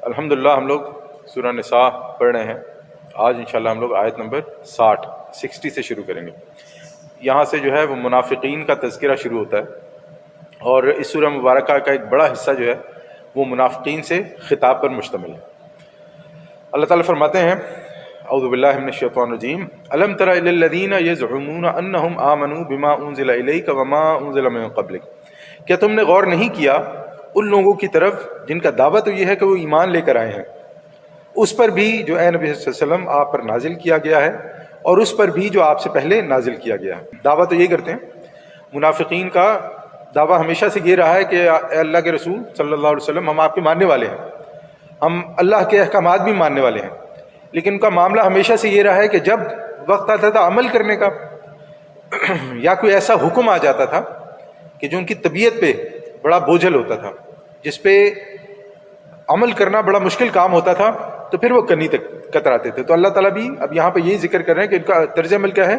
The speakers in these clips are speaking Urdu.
الحمدللہ ہم لوگ سورہ نساء پڑھ رہے ہیں. آج انشاءاللہ ہم لوگ آیت نمبر 60 سے شروع کریں گے. یہاں سے جو ہے وہ منافقین کا تذکرہ شروع ہوتا ہے، اور اس سورہ مبارکہ کا ایک بڑا حصہ جو ہے وہ منافقین سے خطاب پر مشتمل ہے. اللہ تعالیٰ فرماتے ہیں اعوذ باللہ من الشیطان الرجیم الم تر الی الذین یزعمون انہم آمنوا بما انزل الیک وما انزل من قبلک. کیا تم نے غور نہیں کیا ان لوگوں کی طرف جن کا دعویٰ تو یہ ہے کہ وہ ایمان لے کر آئے ہیں اس پر بھی جو اے نبی صلی اللہ علیہ وسلم آپ پر نازل کیا گیا ہے، اور اس پر بھی جو آپ سے پہلے نازل کیا گیا ہے. دعویٰ تو یہ کرتے ہیں. منافقین کا دعویٰ ہمیشہ سے یہ رہا ہے کہ اے اللہ کے رسول صلی اللہ علیہ وسلم ہم آپ کے ماننے والے ہیں، ہم اللہ کے احکامات بھی ماننے والے ہیں. لیکن ان کا معاملہ ہمیشہ سے یہ رہا ہے کہ جب وقت آتا تھا عمل کرنے کا یا کوئی ایسا حکم آ جاتا تھا کہ جو ان کی طبیعت پہ بڑا بوجھل ہوتا تھا، جس پہ عمل کرنا بڑا مشکل کام ہوتا تھا، تو پھر وہ کنی تک کتراتے تھے. تو اللہ تعالیٰ بھی اب یہاں پہ یہی ذکر کر رہے ہیں کہ ان کا طرز عمل کیا ہے.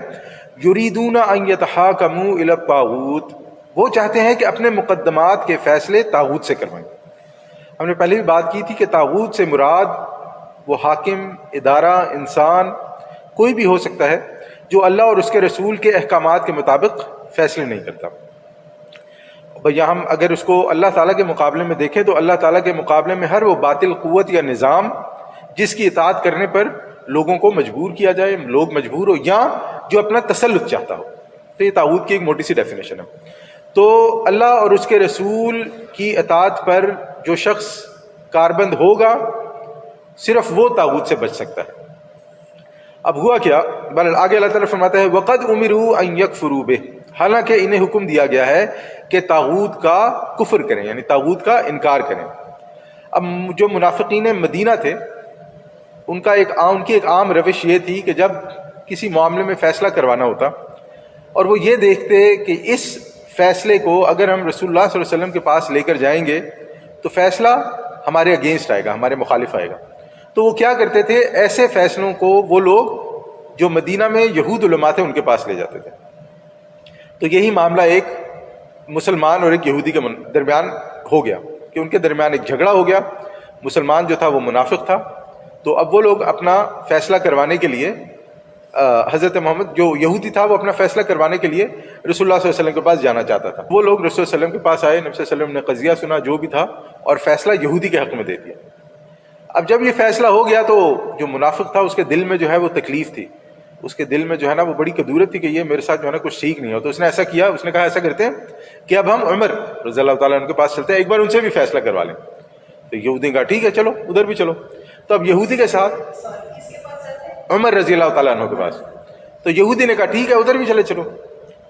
یریدون ان یتحاکموا الی الطاغوت، وہ چاہتے ہیں کہ اپنے مقدمات کے فیصلے طاغوت سے کروائیں. ہم نے پہلے بھی بات کی تھی کہ طاغوت سے مراد وہ حاکم، ادارہ، انسان کوئی بھی ہو سکتا ہے جو اللہ اور اس کے رسول کے احکامات کے مطابق فیصلے نہیں کرتا. بھیا ہم اگر اس کو اللہ تعالیٰ کے مقابلے میں دیکھیں تو اللہ تعالیٰ کے مقابلے میں ہر وہ باطل قوت یا نظام جس کی اطاعت کرنے پر لوگوں کو مجبور کیا جائے، لوگ مجبور ہو، یا جو اپنا تسلط چاہتا ہو، تو یہ طاغوت کی ایک موٹی سی ڈیفینیشن ہے. تو اللہ اور اس کے رسول کی اطاعت پر جو شخص کاربند ہوگا صرف وہ طاغوت سے بچ سکتا ہے. اب ہوا کیا، بہرحال آگے اللہ تعالیٰ فرماتا ہے وَقَدْ أُمِرُوا أَن يَكْفُرُوا بِهِ، حالانکہ انہیں حکم دیا گیا ہے کہ طاغوت کا کفر کریں، یعنی طاغوت کا انکار کریں. اب جو منافقین مدینہ تھے ان کی ایک عام روش یہ تھی کہ جب کسی معاملے میں فیصلہ کروانا ہوتا اور وہ یہ دیکھتے کہ اس فیصلے کو اگر ہم رسول اللہ صلی اللہ علیہ وسلم کے پاس لے کر جائیں گے تو فیصلہ ہمارے اگینسٹ آئے گا، ہمارے مخالف آئے گا، تو وہ کیا کرتے تھے، ایسے فیصلوں کو وہ لوگ جو مدینہ میں یہود علماء تھے ان کے پاس لے جاتے تھے. تو یہی معاملہ ایک مسلمان اور ایک یہودی کے درمیان ہو گیا کہ ان کے درمیان ایک جھگڑا ہو گیا. مسلمان جو تھا وہ منافق تھا، تو اب وہ لوگ اپنا فیصلہ کروانے کے لیے حضرت محمد جو یہودی تھا وہ اپنا فیصلہ کروانے کے لیے رسول اللہ صلی اللہ علیہ وسلم کے پاس جانا چاہتا تھا. وہ لوگ رسول اللہ علیہ وسلم کے پاس آئے، نبی صلی اللہ علیہ وسلم نے قضیہ سنا جو بھی تھا اور فیصلہ یہودی کے حق میں دے دیا. اب جب یہ فیصلہ ہو گیا تو جو منافق تھا اس کے دل میں جو ہے وہ تکلیف تھی، اس کے دل میں جو ہے نا وہ بڑی کدورت تھی کہ یہ میرے ساتھ جو ہے نا کچھ ٹھیک نہیں ہو. تو اس نے ایسا کیا، اس نے کہا ایسا کرتے ہیں کہ اب ہم عمر رضی اللہ تعالیٰ عنہ کے پاس چلتے ہیں، ایک بار ان سے بھی فیصلہ کروا لیں. تو یہودی نے کہا ٹھیک ہے چلو ادھر بھی چلو. تو اب یہودی کے ساتھ عمر رضی اللہ تعالیٰ عنہ کے پاس، تو یہودی نے کہا ٹھیک ہے ادھر بھی چلو.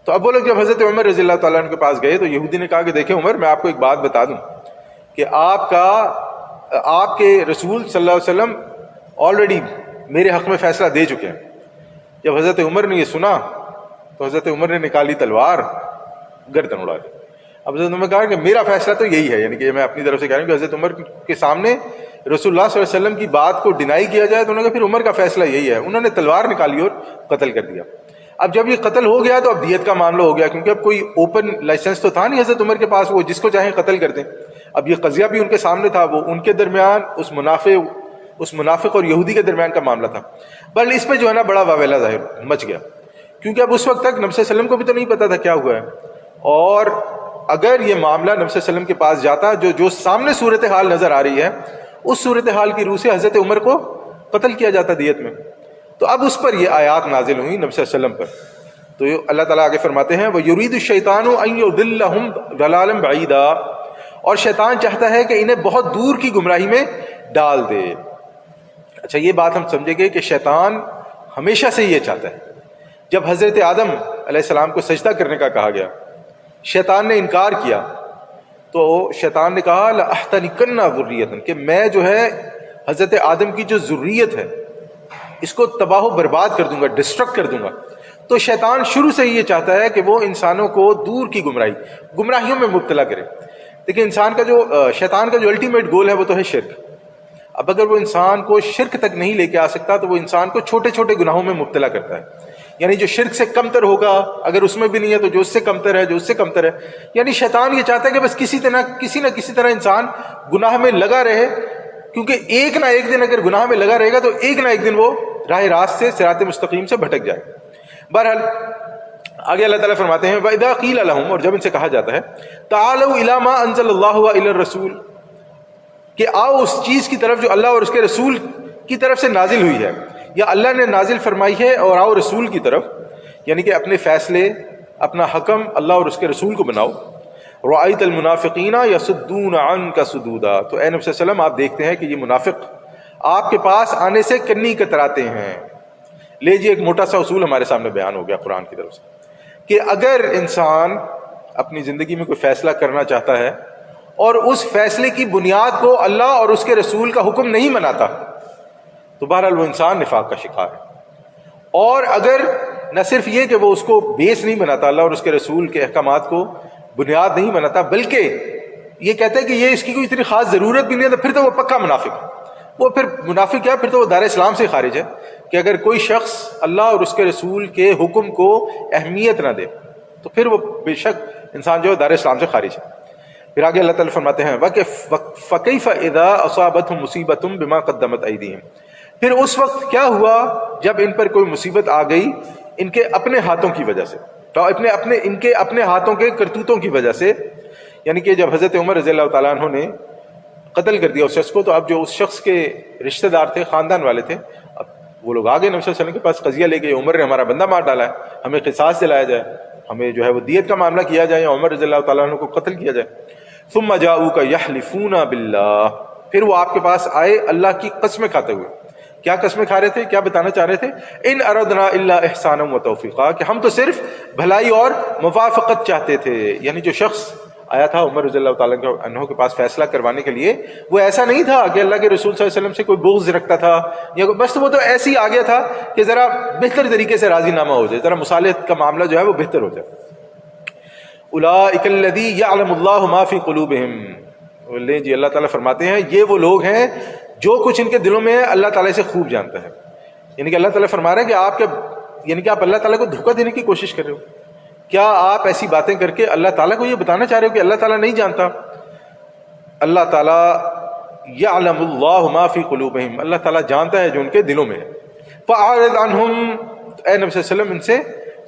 تو اب وہ لوگ جب حضرت عمر رضی اللہ تعالیٰ عنہ کے پاس گئے تو یہودی نے کہا کہ دیکھیں عمر، میں آپ کو ایک بات بتا دوں کہ آپ کے رسول صلی اللہ علیہ وسلم آلریڈی میرے حق میں فیصلہ دے چکے ہیں. جب حضرت عمر نے یہ سنا تو حضرت عمر نے نکالی تلوار، گردن اڑا دی. اب حضرت عمر نے کہا کہ میرا فیصلہ تو یہی ہے، یعنی کہ میں اپنی طرف سے کہہ رہا ہوں کہ حضرت عمر کے سامنے رسول اللہ صلی اللہ علیہ وسلم کی بات کو ڈینائی کیا جائے تو انہوں نے کہا پھر عمر کا فیصلہ یہی ہے. انہوں نے تلوار نکالی اور قتل کر دیا. اب جب یہ قتل ہو گیا تو اب دیت کا معاملہ ہو گیا، کیونکہ اب کوئی اوپن لائسنس تو تھا نہیں حضرت عمر کے پاس، وہ جس کو چاہیں قتل کر دیں. اب یہ قضیہ بھی ان کے سامنے تھا، وہ ان کے درمیان اس منافق اور یہودی کے درمیان کا معاملہ تھا. بل اس پہ جو ہے نا بڑا واویلا ظاہر مچ گیا، کیونکہ اب اس وقت تک نبی صلی اللہ علیہ وسلم کو بھی تو نہیں پتا تھا کیا ہوا ہے. اور اگر یہ معاملہ نبی صلی اللہ علیہ وسلم کے پاس جاتا جو سامنے صورتحال نظر آ رہی ہے اس صورتحال کی روح سے حضرت عمر کو قتل کیا جاتا دیت میں. تو اب اس پر یہ آیات نازل ہوئی نبی صلی اللہ علیہ وسلم پر. تو اللہ تعالیٰ آگے فرماتے ہیں وَيُرِيدُ الشَّيْطَانُ أَن يُضِلَّهُمْ ضَلَالًا بَعِيدًا، اور شیطان چاہتا ہے کہ انہیں بہت دور کی گمراہی میں ڈال دے. اچھا یہ بات ہم سمجھیں گے کہ شیطان ہمیشہ سے یہ چاہتا ہے. جب حضرت آدم علیہ السلام کو سجدہ کرنے کا کہا گیا، شیطان نے انکار کیا، تو شیطان نے کہا لَأَحْتَنِكَنَّ ذُرِّيَّةً، کہ میں جو ہے حضرت آدم کی جو ذریت ہے اس کو تباہ و برباد کر دوں گا، ڈسٹرکٹ کر دوں گا. تو شیطان شروع سے یہ چاہتا ہے کہ وہ انسانوں کو دور کی گمراہیوں میں مبتلا کرے. لیکن شیطان کا جو الٹیمیٹ گول ہے وہ تو ہے شرک. اب اگر وہ انسان کو شرک تک نہیں لے کے آ سکتا تو وہ انسان کو چھوٹے چھوٹے گناہوں میں مبتلا کرتا ہے. یعنی جو شرک سے کمتر ہوگا اگر اس میں بھی نہیں ہے تو جو اس سے کمتر ہے، جو اس سے کمتر ہے. یعنی شیطان یہ چاہتا ہے کہ بس کسی نہ کسی طرح انسان گناہ میں لگا رہے کیونکہ ایک نہ ایک دن اگر گناہ میں لگا رہے گا تو ایک نہ ایک دن وہ راہ راست سے، صراط مستقیم سے بھٹک جائے. بہرحال آگے اللہ تعالیٰ فرماتے ہیں وَإِذَا قِيلَ لَهُمْ، اور جب ان سے کہا جاتا ہے تَعَالَوْا إِلَىٰ مَا أَنزَلَ اللَّهُ وَإِلَى الرَّسُولِ، کہ آؤ اس چیز کی طرف جو اللہ اور اس کے رسول کی طرف سے نازل ہوئی ہے، یا اللہ نے نازل فرمائی ہے، اور آؤ رسول کی طرف، یعنی کہ اپنے فیصلے، اپنا حکم اللہ اور اس کے رسول کو بناؤ. رَأَيْتَ الْمُنَافِقِينَ يَصُدُّونَ عَنْكَ صُدُودًا، تو اے نبی صلی اللہ علیہ وسلم آپ دیکھتے ہیں کہ یہ منافق آپ کے پاس آنے سے کنی کتراتے ہیں. لے جی، ایک موٹا سا اصول ہمارے سامنے بیان ہو گیا قرآن کی طرف سے کہ اگر انسان اپنی زندگی میں کوئی فیصلہ کرنا چاہتا ہے اور اس فیصلے کی بنیاد کو اللہ اور اس کے رسول کا حکم نہیں مناتا تو بہرحال وہ انسان نفاق کا شکار ہے. اور اگر نہ صرف یہ کہ وہ اس کو بیس نہیں بناتا، اللہ اور اس کے رسول کے احکامات کو بنیاد نہیں بناتا، بلکہ یہ کہتا ہے کہ یہ اس کی کوئی اتنی خاص ضرورت بھی نہیں ہے، تو پھر تو وہ پکا منافق ہے. وہ پھر منافق کیا، پھر تو وہ دار اسلام سے خارج ہے. کہ اگر کوئی شخص اللہ اور اس کے رسول کے حکم کو اہمیت نہ دے تو پھر وہ بے شک انسان جو ہے دار اسلام سے خارج ہے. پھر آگے اللہ تعالیٰ فرماتے ہیں فَكَيْفَ إِذَا أَصَابَتْهُمْ مُصِيبَةٌ بِمَا قَدَّمَتْ أَيْدِيهِمْ، پھر اس وقت کیا ہوا جب ان پر کوئی مصیبت آ گئی ان کے اپنے ہاتھوں کی وجہ سے، تو ان کے اپنے ہاتھوں کے کرتوتوں کی وجہ سے. یعنی کہ جب حضرت عمر رضی اللہ تعالیٰ عنہ نے قتل کر دیا اس شخص کو، تو اب جو اس شخص کے رشتہ دار تھے، خاندان والے تھے، اب وہ لوگ آگے نبی صلی اللہ علیہ وسلم کے پاس قضیہ لے کے عمر نے ہمارا بندہ مار ڈالا ہے، ہمیں قصاص دلایا جائے، ہمیں جو ہے وہ دیت کا معاملہ کیا جائے، یا عمر رضی اللہ تعالیٰ عنہ کو قتل کیا جائے. ثم جاؤک یحلفون باللہ، پھر وہ آپ کے پاس آئے اللہ کی قسمیں کھاتے ہوئے. کیا قسمیں کھا رہے تھے، کیا بتانا چاہ رہے تھے؟ ان اردنا الا احسانا و توفیقا، کہ ہم تو صرف بھلائی اور موافقت چاہتے تھے. یعنی جو شخص آیا تھا عمر رضی اللہ تعالیٰ عنہ کے پاس فیصلہ کروانے کے لیے، وہ ایسا نہیں تھا کہ اللہ کے رسول صلی اللہ علیہ وسلم سے کوئی بغض رکھتا تھا، یا بس وہ تو ایسے ہی آ گیا تھا کہ ذرا بہتر طریقے سے راضی نامہ ہو جائے، ذرا مصالحت کا معاملہ جو ہے وہ بہتر ہو جائے. اولئک الذی یعلم اللہ ما فی قلوبہم، لیں جی اللہ تعالیٰ فرماتے ہیں یہ وہ لوگ ہیں جو کچھ ان کے دلوں میں ہے اللہ تعالیٰ سے خوب جانتا ہے. یعنی کہ اللہ تعالیٰ فرما رہا ہے کہ آپ کے، یعنی کہ آپ اللہ تعالیٰ کو دھوکہ دینے کی کوشش کر رہے ہو. کیا آپ ایسی باتیں کر کے اللہ تعالیٰ کو یہ بتانا چاہ رہے ہو کہ اللہ تعالیٰ نہیں جانتا؟ اللہ تعالیٰ یعلم اللہ ما فی قلوبہم، اللہ تعالیٰ جانتا ہے جو ان کے دلوں میں ہے. فاعرض عنہم، اے نبی صلی اللہ علیہ وسلم ان سے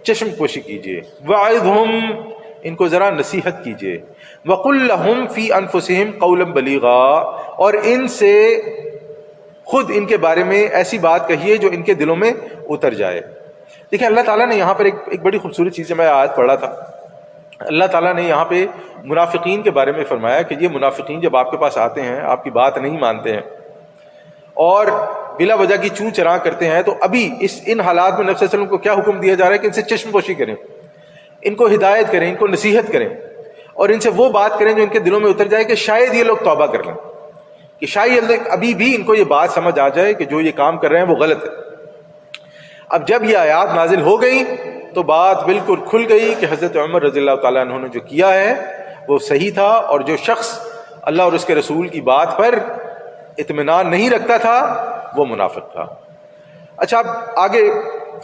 چشم پوشی کیجیے. وعظہم، ان کو ذرا نصیحت کیجیے. وقل لہم فی انفسہم قولا بلیغا، اور ان سے خود ان کے بارے میں ایسی بات کہیے جو ان کے دلوں میں اتر جائے. دیکھیں اللہ تعالیٰ نے یہاں پر ایک بڑی خوبصورت چیز ہے، میں آیت پڑھا تھا. اللہ تعالیٰ نے یہاں پہ منافقین کے بارے میں فرمایا کہ یہ منافقین جب آپ کے پاس آتے ہیں، آپ کی بات نہیں مانتے ہیں اور بلا وجہ کی چوں چراں کرتے ہیں، تو ابھی ان حالات میں نبی صلی اللہ علیہ وسلم کو کیا حکم دیا جا رہا ہے کہ ان سے چشم پوشی کریں، ان کو ہدایت کریں، ان کو نصیحت کریں، اور ان سے وہ بات کریں جو ان کے دلوں میں اتر جائے کہ شاید یہ لوگ توبہ کر لیں، کہ شاید ابھی بھی ان کو یہ بات سمجھ آ جائے کہ جو یہ کام کر رہے ہیں وہ غلط ہے. اب جب یہ آیات نازل ہو گئی تو بات بالکل کھل گئی کہ حضرت عمر رضی اللہ تعالیٰ عنہ نے جو کیا ہے وہ صحیح تھا، اور جو شخص اللہ اور اس کے رسول کی بات پر اطمینان نہیں رکھتا تھا وہ منافق تھا. اچھا اب آگے،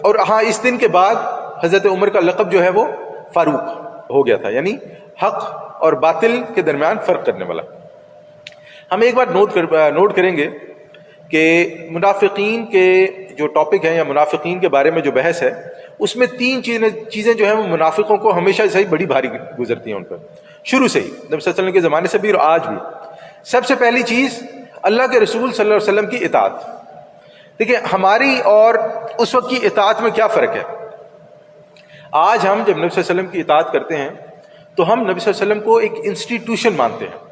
اور ہاں اس دن کے بعد حضرت عمر کا لقب جو ہے وہ فاروق ہو گیا تھا، یعنی حق اور باطل کے درمیان فرق کرنے والا. ہم ایک بات نوٹ کریں گے کہ منافقین کے جو ٹاپک ہیں یا منافقین کے بارے میں جو بحث ہے اس میں تین چیزیں جو ہیں وہ منافقوں کو ہمیشہ سے ہی بڑی بھاری گزرتی ہیں ان پر، شروع سے ہی، نبی صلی اللہ علیہ وسلم کے زمانے سے بھی اور آج بھی. سب سے پہلی چیز اللہ کے رسول صلی اللہ علیہ وسلم کی اطاعت. دیکھیں ہماری اور اس وقت کی اطاعت میں کیا فرق ہے. آج ہم جب نبی صلی اللہ علیہ وسلم کی اطاعت کرتے ہیں تو ہم نبی صلی اللہ علیہ وسلم کو ایک انسٹیٹیوشن مانتے ہیں.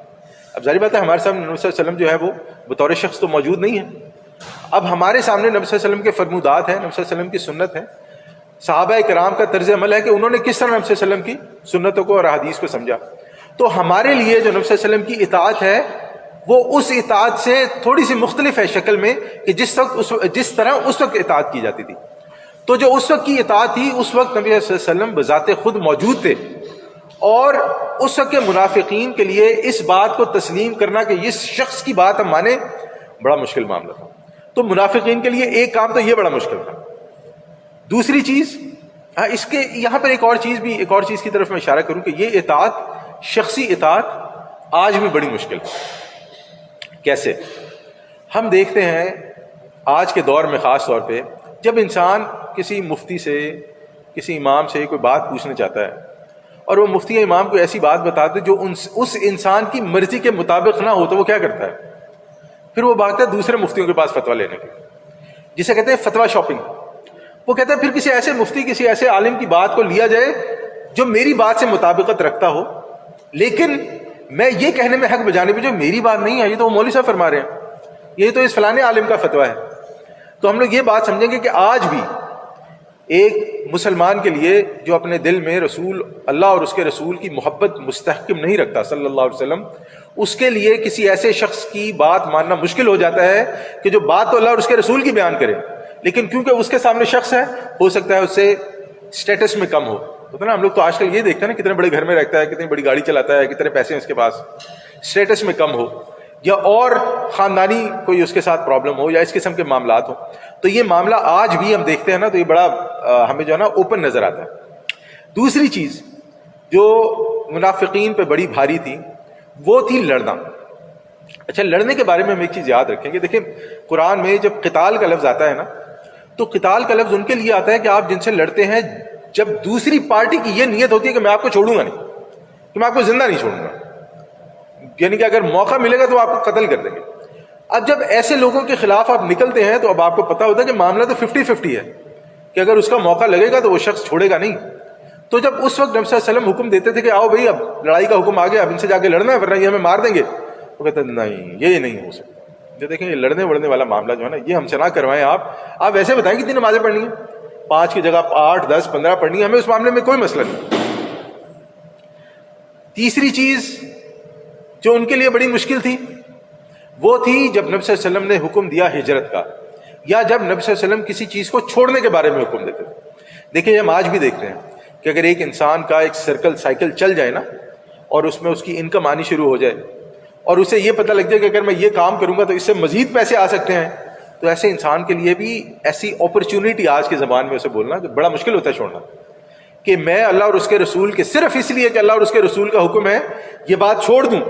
اب ظاہر بات ہے ہمارے سامنے نبی صلی اللہ علیہ وسلم جو ہے وہ بطور شخص تو موجود نہیں ہے. اب ہمارے سامنے نبی صلی اللہ علیہ وسلم کے فرمودات ہیں، نبی صلی اللہ علیہ وسلم کی سنت ہے، صحابہ کرام کا طرز عمل ہے کہ انہوں نے کس طرح نبی صلی اللہ علیہ وسلم کی سنتوں کو اور احادیث کو سمجھا. تو ہمارے لیے جو نبی صلی اللہ علیہ وسلم کی اطاعت ہے وہ اس اطاعت سے تھوڑی سی مختلف ہے شکل میں، کہ جس طرح اس وقت اطاعت کی جاتی تھی. تو جو اس وقت کی اطاعت تھی، اس وقت نبی صلی اللہ علیہ وسلم بذات خود موجود تھے، اور اس وقت کے منافقین کے لیے اس بات کو تسلیم کرنا کہ اس شخص کی بات ہم مانیں بڑا مشکل معاملہ تھا. تو منافقین کے لیے ایک کام تو یہ بڑا مشکل تھا. دوسری چیز، اس کے یہاں پر ایک اور چیز کی طرف میں اشارہ کروں کہ یہ اطاعت، شخصی اطاعت آج بھی بڑی مشکل ہے. کیسے؟ ہم دیکھتے ہیں آج کے دور میں خاص طور پہ جب انسان کسی مفتی سے کسی امام سے کوئی بات پوچھنا چاہتا ہے اور وہ مفتی یا امام کو ایسی بات بتاتے جو اس انسان کی مرضی کے مطابق نہ ہو تو وہ کیا کرتا ہے؟ پھر وہ بھاگتا ہے دوسرے مفتیوں کے پاس فتویٰ لینے کے، جسے کہتے ہیں فتویٰ شاپنگ. وہ کہتا ہے پھر کسی ایسے مفتی کسی ایسے عالم کی بات کو لیا جائے جو میری بات سے مطابقت رکھتا ہو، لیکن میں یہ کہنے میں حق بجانے پہ جو میری بات نہیں ہے، یہ تو وہ مولوی صاحب فرما رہے ہیں، یہ تو اس فلانے عالم کا فتویٰ ہے. تو ہم لوگ یہ بات سمجھیں گے کہ آج بھی ایک مسلمان کے لیے جو اپنے دل میں رسول اللہ اور اس کے رسول کی محبت مستحکم نہیں رکھتا صلی اللہ علیہ وسلم، اس کے لیے کسی ایسے شخص کی بات ماننا مشکل ہو جاتا ہے کہ جو بات تو اللہ اور اس کے رسول کی بیان کرے، لیکن کیونکہ اس کے سامنے شخص ہے، ہو سکتا ہے اس سے اسٹیٹس میں کم ہو. تو نا ہم لوگ تو آج کل یہ دیکھتے ہیں نا کتنے بڑے گھر میں رہتا ہے، کتنی بڑی گاڑی چلاتا ہے، کتنے پیسے ہیں اس کے پاس، اسٹیٹس میں کم ہو یا اور خاندانی کوئی اس کے ساتھ پرابلم ہو یا اس قسم کے معاملات ہوں. تو یہ معاملہ آج بھی ہم دیکھتے ہیں نا تو یہ بڑا ہمیں جو ہے نا اوپن نظر آتا ہے. دوسری چیز جو منافقین پہ بڑی بھاری تھی وہ تھی لڑنا. اچھا، لڑنے کے بارے میں ہم ایک چیز یاد رکھیں کہ دیکھیں قرآن میں جب قتال کا لفظ آتا ہے نا تو قتال کا لفظ ان کے لیے آتا ہے کہ آپ جن سے لڑتے ہیں جب دوسری پارٹی کی یہ نیت ہوتی ہے کہ میں آپ کو چھوڑوں گا نہیں، کہ میں آپ کو زندہ نہیں چھوڑوں گا، یعنی کہ اگر موقع ملے گا تو آپ کو قتل کر دیں گے. اب جب ایسے لوگوں کے خلاف آپ نکلتے ہیں تو اب آپ کو پتا ہوتا ہے کہ معاملہ تو 50-50 ہے کہ اگر اس کا موقع لگے گا تو وہ شخص چھوڑے گا نہیں. تو جب اس وقت نبی صلی اللہ علیہ وسلم حکم دیتے تھے کہ آؤ بھائی اب لڑائی کا حکم آ گیا، اب ان سے جا کے لڑنا ہے ورنہ یہ ہمیں مار دیں گے، وہ کہتے ہیں نہیں یہ نہیں ہو سکتا. جو دیکھیں یہ لڑنے وڑنے والا معاملہ جو ہے نا یہ ہم سے نہ کروائیں. آپ ویسے بتائیں کتنی نمازیں پڑھنی ہیں، 5 کی جگہ 8 10 15 پڑھنی ہے، ہمیں اس معاملے میں کوئی مسئلہ نہیں. تیسری چیز جو ان کے لیے بڑی مشکل تھی وہ تھی جب نبی صلی اللہ علیہ وسلم نے حکم دیا ہجرت کا، یا جب نبی صلی اللہ علیہ وسلم کسی چیز کو چھوڑنے کے بارے میں حکم دیتے تھے. دیکھیں ہم آج بھی دیکھ رہے ہیں کہ اگر ایک انسان کا ایک سائیکل چل جائے نا اور اس میں اس کی انکم آنی شروع ہو جائے اور اسے یہ پتہ لگ جائے کہ اگر میں یہ کام کروں گا تو اس سے مزید پیسے آ سکتے ہیں، تو ایسے انسان کے لیے بھی ایسی اپرچونٹی آج کے زبان میں اسے بولنا کہ بڑا مشکل ہوتا ہے چھوڑنا، کہ میں اللہ اور اس کے رسول کے صرف اس لیے کہ اللہ اور اس کے رسول کا حکم ہے یہ بات چھوڑ دوں.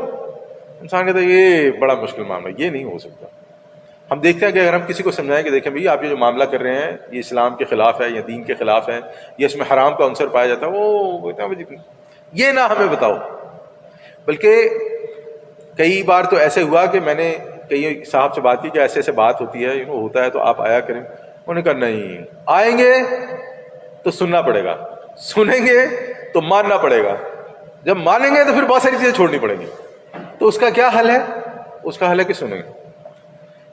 انسان کہتا ہے یہ بڑا مشکل معاملہ، یہ نہیں ہو سکتا. ہم دیکھتے ہیں کہ اگر ہم کسی کو سمجھائیں کہ دیکھیں بھئی آپ یہ جو معاملہ کر رہے ہیں یہ اسلام کے خلاف ہے یا دین کے خلاف ہے یا اس میں حرام کا عنصر پایا جاتا ہے، وہ یہ نہ ہمیں بتاؤ. بلکہ کئی بار تو ایسے ہوا کہ میں نے کئی صاحب سے بات کی کہ ایسے ایسے بات ہوتی ہے، ہوتا ہے تو آپ آیا کریں. انہوں نے کہا نہیں، آئیں گے تو سننا پڑے گا، سنیں گے تو ماننا پڑے گا، جب مانیں گے تو پھر بہت ساری چیزیں چھوڑنی پڑیں گی. تو اس کا کیا حل ہے؟ اس کا حل ہے کہ سنیں.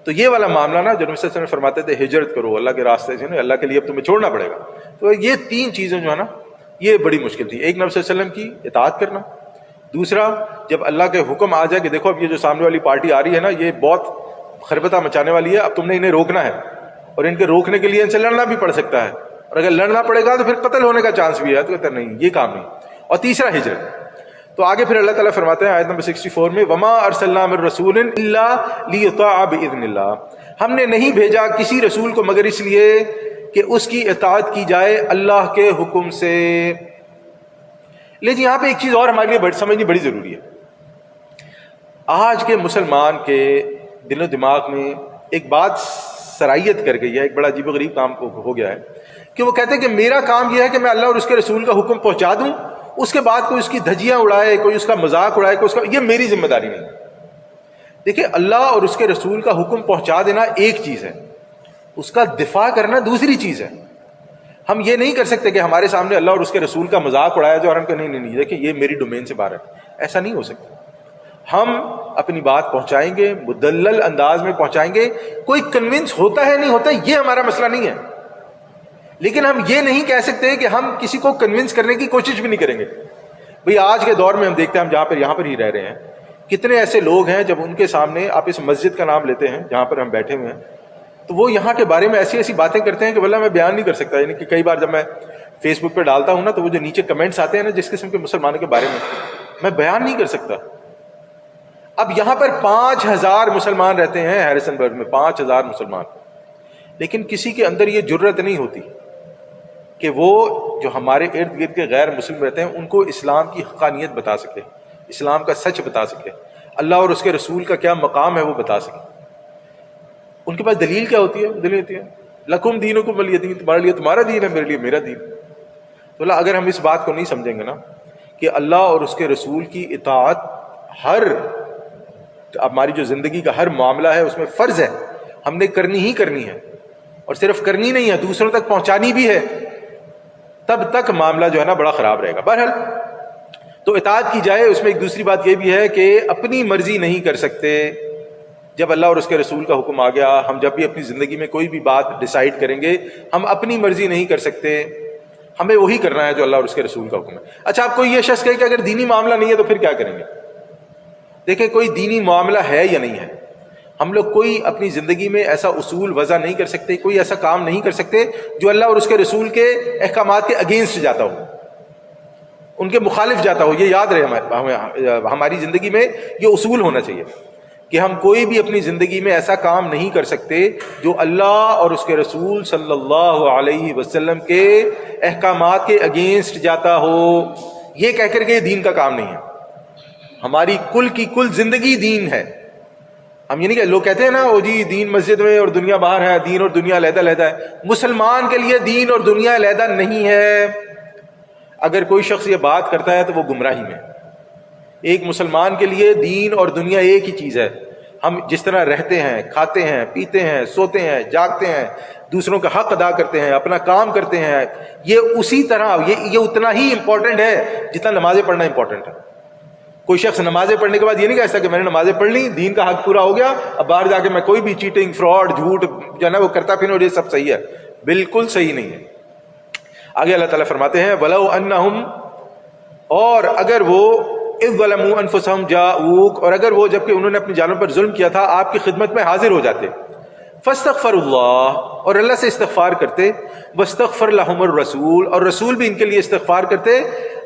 تو یہ والا معاملہ نا جو نبی صلی اللہ علیہ وسلم فرماتے تھے ہجرت کرو اللہ کے راستے سے، اللہ کے لیے اب تمہیں چھوڑنا پڑے گا. تو یہ 3 چیزیں جو ہے نا یہ بڑی مشکل تھی. ایک نبی صلی اللہ علیہ وسلم کی اطاعت کرنا، دوسرا جب اللہ کے حکم آ جائے کہ دیکھو اب یہ جو سامنے والی پارٹی آ رہی ہے نا یہ بہت خربتہ مچانے والی ہے، اب تم نے انہیں روکنا ہے اور ان کے روکنے کے لیے ان سے لڑنا بھی پڑ سکتا ہے، اور اگر لڑنا پڑے گا تو پھر قتل ہونے کا چانس بھی ہے. تو کہتے ہیں نہیں یہ کام نہیں. اور تیسرا ہجرت. تو آگے پھر اللہ تعالیٰ فرماتے ہیں آیت نمبر 64 میں وما ارسلنا من رسول الا لیطاع باذن اللہ، ہم نے نہیں بھیجا کسی رسول کو مگر اس لیے کہ اس کی اطاعت کی جائے اللہ کے حکم سے. لیکن یہاں پہ ایک چیز اور ہمارے لیے سمجھنی بڑی ضروری ہے. آج کے مسلمان کے دل و دماغ میں ایک بات سرائیت کر گئی ہے، ایک بڑا عجیب و غریب کام ہو گیا ہے کہ وہ کہتے ہیں کہ میرا کام یہ ہے کہ میں اللہ اور اس کے رسول کا حکم پہنچا دوں، اس کے بعد کوئی اس کی دھجیاں اڑائے، کوئی اس کا مذاق اڑائے، کوئی اس کا، یہ میری ذمہ داری نہیں. دیکھیں اللہ اور اس کے رسول کا حکم پہنچا دینا ایک چیز ہے، اس کا دفاع کرنا دوسری چیز ہے. ہم یہ نہیں کر سکتے کہ ہمارے سامنے اللہ اور اس کے رسول کا مذاق اڑایا جو اور ہم کہ نہیں دیکھیں یہ میری ڈومین سے باہر ہے. ایسا نہیں ہو سکتا. ہم اپنی بات پہنچائیں گے، مدلل انداز میں پہنچائیں گے. کوئی کنونس ہوتا ہے نہیں ہوتا یہ ہمارا مسئلہ نہیں ہے، لیکن ہم یہ نہیں کہہ سکتے کہ ہم کسی کو کنونس کرنے کی کوشش بھی نہیں کریں گے. بھئی آج کے دور میں ہم دیکھتے ہیں، ہم یہاں پر ہی رہ رہے ہیں، کتنے ایسے لوگ ہیں جب ان کے سامنے آپ اس مسجد کا نام لیتے ہیں جہاں پر ہم بیٹھے ہوئے ہیں تو وہ یہاں کے بارے میں ایسی ایسی باتیں کرتے ہیں کہ واللہ میں بیان نہیں کر سکتا. یعنی کہ کئی بار جب میں فیس بک پہ ڈالتا ہوں نا تو وہ جو نیچے کمنٹس آتے ہیں نا جس قسم کے مسلمانوں کے بارے میں بیان نہیں کر سکتا. اب یہاں پر 5000 مسلمان رہتے ہیں ہیریسن برگ میں، 5000 مسلمان، لیکن کسی کے اندر یہ جرت نہیں ہوتی کہ وہ جو ہمارے ارد گرد کے غیر مسلم رہتے ہیں ان کو اسلام کی حقانیت بتا سکے، اسلام کا سچ بتا سکے، اللہ اور اس کے رسول کا کیا مقام ہے وہ بتا سکے. ان کے پاس دلیل کیا ہوتی ہے؟ دلیل ہوتی ہے لکم دینکم ولی دین، تمہارے لیے تمہارا دین ہے، میرے لیے میرا دین۔ تو اللہ، اگر ہم اس بات کو نہیں سمجھیں گے نا کہ اللہ اور اس کے رسول کی اطاعت ہماری جو زندگی کا ہر معاملہ ہے اس میں فرض ہے، ہم نے کرنی ہی کرنی ہے، اور صرف کرنی نہیں ہے، دوسروں تک پہنچانی بھی ہے، تب تک معاملہ جو ہے نا بڑا خراب رہے گا۔ بہرحال تو اطاعت کی جائے، اس میں ایک دوسری بات یہ بھی ہے کہ اپنی مرضی نہیں کر سکتے۔ جب اللہ اور اس کے رسول کا حکم آ گیا، ہم جب بھی اپنی زندگی میں کوئی بھی بات ڈیسائیڈ کریں گے، ہم اپنی مرضی نہیں کر سکتے، ہمیں وہی کرنا ہے جو اللہ اور اس کے رسول کا حکم ہے۔ اچھا، آپ کوئی یہ شخص کہے کہ اگر دینی معاملہ نہیں ہے تو پھر کیا کریں گے؟ دیکھیں، کوئی دینی معاملہ ہے یا نہیں ہے، ہم لوگ کوئی اپنی زندگی میں ایسا اصول وضع نہیں کر سکتے، کوئی ایسا کام نہیں کر سکتے جو اللہ اور اس کے رسول کے احکامات کے اگینسٹ جاتا ہو، ان کے مخالف جاتا ہو۔ یہ یاد رہے، ہماری زندگی میں یہ اصول ہونا چاہیے کہ ہم کوئی بھی اپنی زندگی میں ایسا کام نہیں کر سکتے جو اللہ اور اس کے رسول صلی اللہ علیہ وسلم کے احکامات کے اگینسٹ جاتا ہو، یہ کہہ کر کے یہ دین کا کام نہیں ہے۔ ہماری کل کی کل زندگی دین ہے۔ ہم یہ نہیں کہ لوگ کہتے ہیں نا وہ جی دین مسجد میں اور دنیا باہر ہے، دین اور دنیا علیحدہ علیحدہ ہے۔ مسلمان کے لیے دین اور دنیا علیحدہ نہیں ہے۔ اگر کوئی شخص یہ بات کرتا ہے تو وہ گمراہی میں۔ ایک مسلمان کے لیے دین اور دنیا ایک ہی چیز ہے۔ ہم جس طرح رہتے ہیں، کھاتے ہیں، پیتے ہیں، سوتے ہیں، جاگتے ہیں، دوسروں کا حق ادا کرتے ہیں، اپنا کام کرتے ہیں، یہ اسی طرح یہ اتنا ہی امپورٹنٹ ہے جتنا نمازیں پڑھنا امپورٹنٹ ہے۔ کوئی شخص نمازیں پڑھنے کے بعد یہ نہیں کہہ سکتا کہ میں نے نمازیں پڑھ لی، دین کا حق پورا ہو گیا، اب باہر جا کے میں کوئی بھی چیٹنگ، فراڈ، جھوٹ جو ہے نا وہ کرتا پھروں، یہ سب صحیح ہے۔ بالکل صحیح نہیں ہے۔ آگے اللہ تعالیٰ فرماتے ہیں وَلَوْ أَنَّهُمْ، اور اگر وہ اِذْ ظَلَمُوا أَنفُسَهُمْ جَاءُوكَ، اور اگر وہ جبکہ انہوں نے اپنی جانوں پر ظلم کیا تھا آپ کی خدمت میں حاضر ہو جاتے، فَاسْتَغْفَرُوا اللَّهَ، اور اللہ سے استغفار کرتے، وَاسْتَغْفَرَ لَهُمُ الرَّسُولُ، اور رسول بھی ان کے لیے استغفار کرتے،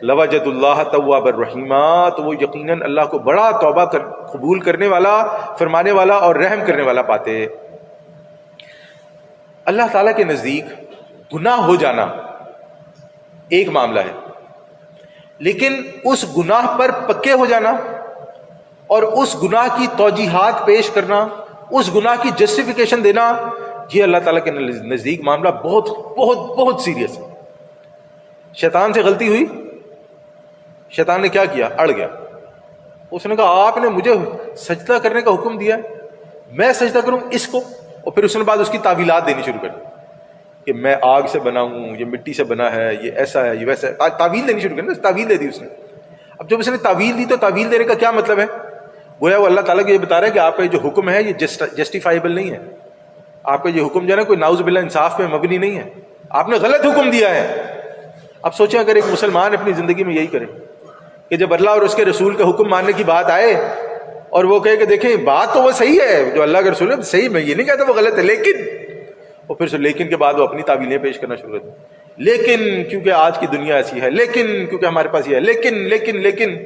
لَوَجَدُوا اللَّهَ تَوَّابًا رَحِيمًا، تو وہ یقیناً اللہ کو بڑا توبہ قبول کرنے والا، فرمانے والا اور رحم کرنے والا پاتے۔ اللہ تعالیٰ کے نزدیک گناہ ہو جانا ایک معاملہ ہے، لیکن اس گناہ پر پکے ہو جانا اور اس گناہ کی توجیحات پیش کرنا، اس گناہ کی جسٹیفیکیشن دینا، یہ اللہ تعالیٰ کے نزدیک معاملہ بہت بہت بہت سیریس ہے۔ شیطان سے غلطی ہوئی، شیطان نے کیا کیا؟ اڑ گیا۔ اس نے کہا آپ نے مجھے سجدہ کرنے کا حکم دیا ہے، میں سجدہ کروں اس کو؟ اور پھر اس نے بعد اس کی تعویلات دینی شروع کر دی کہ میں آگ سے بنا ہوں، یہ مٹی سے بنا ہے، یہ ایسا ہے، یہ ویسا ہے، تعویل دینی شروع کر دی۔ تعویل دے دی اس نے۔ اب جب اس نے تعویل دی تو تعویل دینے کا کیا مطلب ہے؟ گویا وہ اللہ تعالیٰ کو یہ بتا رہا ہے کہ آپ کا جو حکم ہے یہ جسٹیفائیبل نہیں ہے، آپ کا یہ حکم جو ہے نا کوئی نعوذ باللہ انصاف پہ مبنی نہیں ہے، آپ نے غلط حکم دیا ہے۔ اب سوچیں اگر ایک مسلمان اپنی زندگی میں یہی کرے کہ جب اللہ اور اس کے رسول کا حکم ماننے کی بات آئے اور وہ کہے کہ دیکھیں بات تو وہ صحیح ہے، جو اللہ کا رسول ہے صحیح، میں یہ نہیں کہتا وہ غلط ہے، لیکن، اور پھر سے لیکن کے بعد وہ اپنی تعویلیں پیش کرنا شروع کر دیں، لیکن کیونکہ آج کی دنیا ایسی ہے، لیکن کیونکہ ہمارے پاس یہ ہے، لیکن